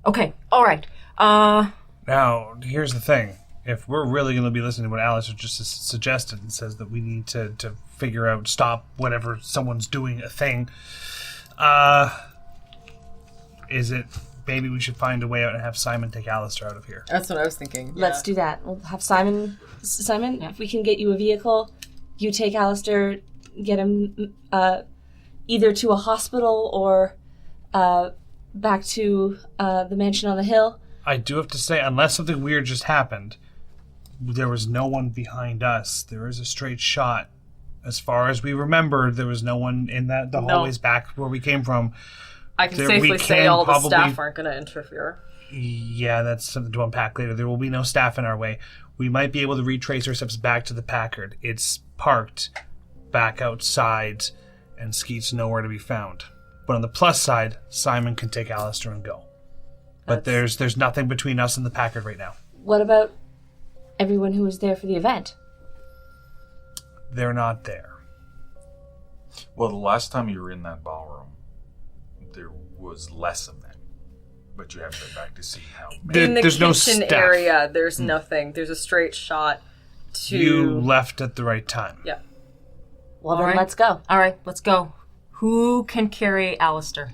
Okay, all right. Now, here's the thing. If we're really going to be listening to what Alice just suggested and says that we need to figure out, stop whatever someone's doing a thing, is it maybe we should find a way out and have Simon take Alistair out of here? That's what I was thinking. Let's do that. We'll have Simon, if we can get you a vehicle, you take Alistair, get him either to a hospital or back to the mansion on the hill. I do have to say, unless something weird just happened, there was no one behind us. There is a straight shot. As far as we remember, there was no one in the hallways back where we came from. I can safely say all the staff aren't going to interfere. Yeah, that's something to unpack later. There will be no staff in our way. We might be able to retrace our steps back to the Packard. It's parked back outside, and Skeet's nowhere to be found. But on the plus side, Simon can take Alistair and go. But there's nothing between us and the Packard right now. What about everyone who was there for the event? They're not there. Well, the last time you were in that ballroom, there was less of them. But you haven't been back to see how many. In the there's kitchen no staff. area, there's nothing. There's a straight shot to... You left at the right time. Yeah. Well, All then right. let's go. All right, let's go. Who can carry Alistair?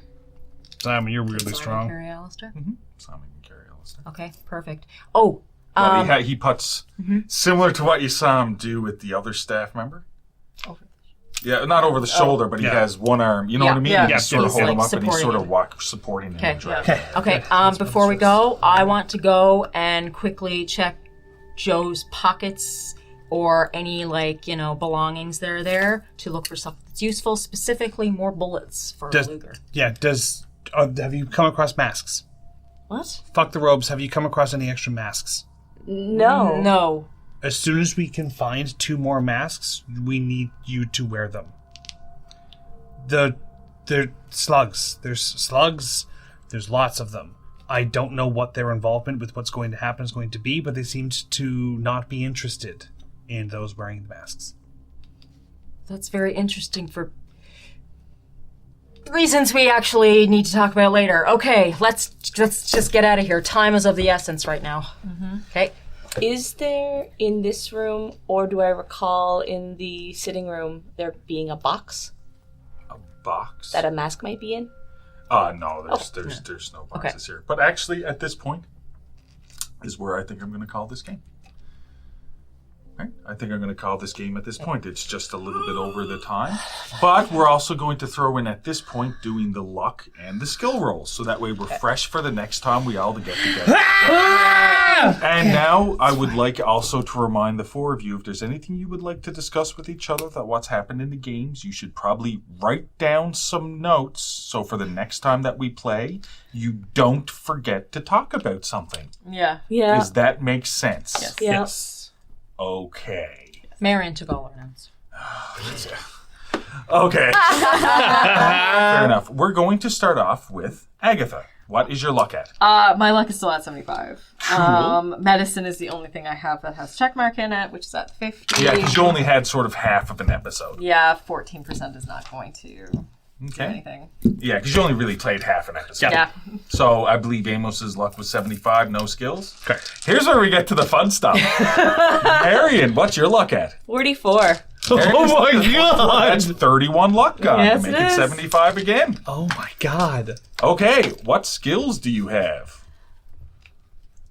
Simon, you're weirdly Simon strong. carry Alistair? Simon can carry Alistair. Okay, perfect. Oh, Well, he puts similar to what you saw him do with the other staff member. Yeah, not over the shoulder, but he has one arm. You know what I mean? Yeah. You just sort of He's, hold him like, up and he's sort supporting of supporting him. Okay. And dragging him. okay. Before we go, I want to go and quickly check Joe's pockets or any, belongings that are there to look for stuff that's useful, specifically more bullets for Luger. Yeah, have you come across masks? What? Fuck the robes. Have you come across any extra masks? No. No. As soon as we can find 2 more masks, we need you to wear them. They're slugs. There's slugs. There's lots of them. I don't know what their involvement with what's going to happen is going to be, but they seemed to not be interested in those wearing the masks. That's very interesting for reasons we actually need to talk about later. Okay, let's just get out of here. Time is of the essence right now. Okay. Is there in this room, or do I recall in the sitting room there being a box A box? that a mask might be in? No, there's no boxes here. But actually, at this point, is where I think I'm going to call this game. Right? I think I'm going to call this game at this point. It's just a little bit over the time. But we're also going to throw in at this point doing the luck and the skill rolls. So that way we're fresh for the next time we all get together. And now I would like also to remind the 4 of you, if there's anything you would like to discuss with each other that what's happened in the games, you should probably write down some notes. So for the next time that we play, you don't forget to talk about something. Yeah. Yeah. Does that make sense? Yes. Yeah. Yes. Okay. Marion took all our notes. Okay. Fair enough. We're going to start off with Agatha. What is your luck at? My luck is still at 75. Medicine is the only thing I have that has checkmark in it, which is at 50. Yeah, because you only had sort of half of an episode. Yeah, 14% is not going to do Okay. anything. Yeah, because you only really played half an episode. Yeah. So I believe Amos's luck was 75, no skills. Okay. Here's where we get to the fun stuff. Marion, what's your luck at? 44. Oh my god! That's 31 luck gone Yes, to it make it is. 75 again. Oh my god. Okay, what skills do you have?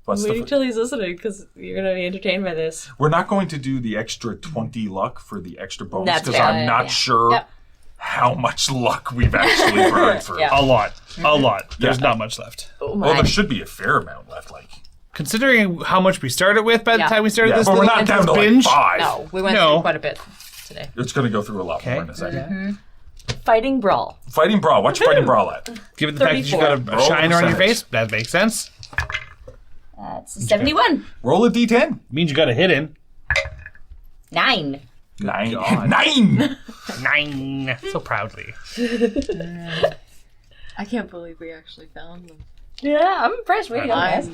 What's Wait the until he's listening, because you're going to be entertained by this. We're not going to do the extra 20 luck for the extra bonus That's because fair. I'm not sure Yep. how much luck we've actually burned through. Yeah. A lot. A lot. There's Yeah. not much left. Oh Well, my. there should be a fair amount left. Considering how much we started with by the Yeah. time we started Yeah, this but we're little not down to like binge. 5. No, we went No. through quite a bit today. It's going to go through a lot Okay. more in a second. Fighting Brawl. Fighting Brawl. What's your Fighting Brawl at? Given the fact that you 34. got a Roll shiner on your percentage. face, that makes sense. That's 71. Roll a d10. Means you got a hit in. 9. 9. God. 9! 9. So proudly. I can't believe we actually found them. Yeah, I'm impressed. Way to go, guys.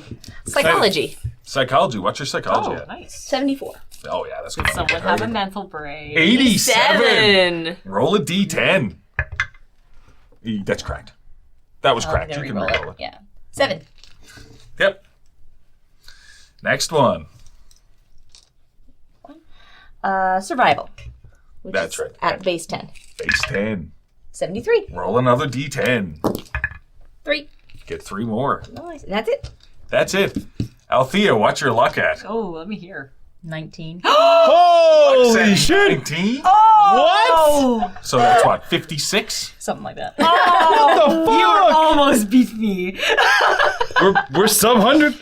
Psychology. Psychology. What's your psychology at? Nice. 74. Oh, yeah, that's good. Someone have a mental break. 87! Roll a d10. That's correct. That was correct. You can roll it. Yeah. 7. Yep. Next one. Survival. Which That's is right. At base 10. Base 10. 73. Roll another d10. 3. Get 3 more. Nice. That's it. That's it. Althea, what's your luck at? Oh, let me hear. 19. Holy shit! 19? Oh, What? So that's what, 56? Something like that. What the fuck? You almost beat me. We're sub 100.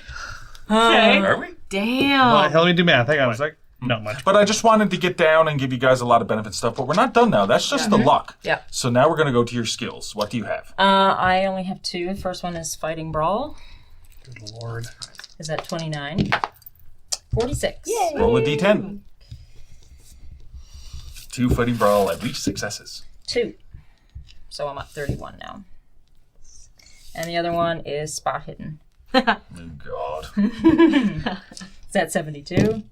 Okay. Are we? Damn. Help me do math. Hang on a sec. Not much. But I just wanted to get down and give you guys a lot of benefit stuff. But we're not done now. That's just the luck. Yeah. So now we're going to go to your skills. What do you have? I only have 2. The first one is Fighting Brawl. Good lord. Is at 29. 46. Yay. Roll a d10. 2 fighting brawl, at least successes. 2. So I'm at 31 now. And the other one is Spot Hidden. Oh, God. Is that 72?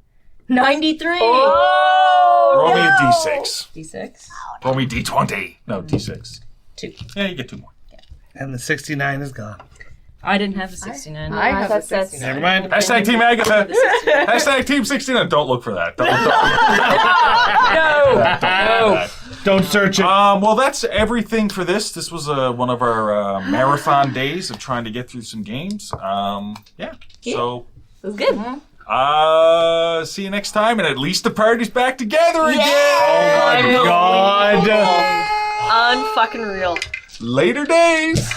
93! Roll me a d6. D6. Roll me d20. No, d6. 2. Yeah, you get 2 more. And the 69 is gone. I didn't have the 69. I have That's- the that's- 69. Never mind. Hashtag Team Agatha. Hashtag Team 69. Don't look for that. No! Don't search it. Well, that's everything for this. This was one of our marathon days of trying to get through some games. Yeah. So, It was good. see you next time, and at least the party's back together again. Oh my god. Unfucking real. Later days.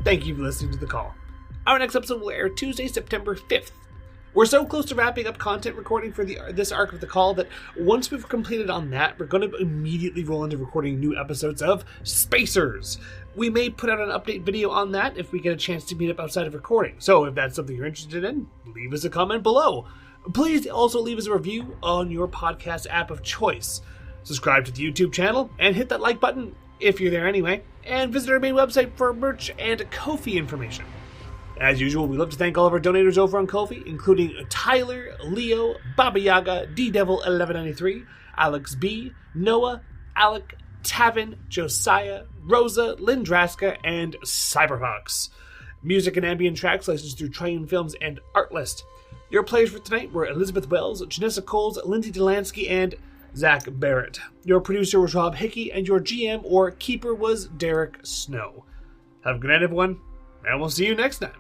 Thank you for listening to The Call. Our next episode will air Tuesday, September 5th. We're so close to wrapping up content recording for this arc of The Call that once we've completed on that, we're going to immediately roll into recording new episodes of Spacers. We may put out an update video on that if we get a chance to meet up outside of recording. So if that's something you're interested in, leave us a comment below. Please also leave us a review on your podcast app of choice. Subscribe to the YouTube channel and hit that like button if you're there anyway. And visit our main website for merch and Ko-fi information. As usual, we'd love to thank all of our donators over on Ko-fi, including Tyler, Leo, Baba Yaga, D-Devil1193, Alex B, Noah, Alec, Tavin, Josiah, Rosa, Lindraska, and Cyberfox. Music and ambient tracks licensed through Triune Films and Artlist. Your players for tonight were Elizabeth Wells, Janessa Coles, Lindsay Delansky, and Zach Barrett. Your producer was Rob Hickey, and your GM or keeper was Derek Snow. Have a good night, everyone, and we'll see you next time.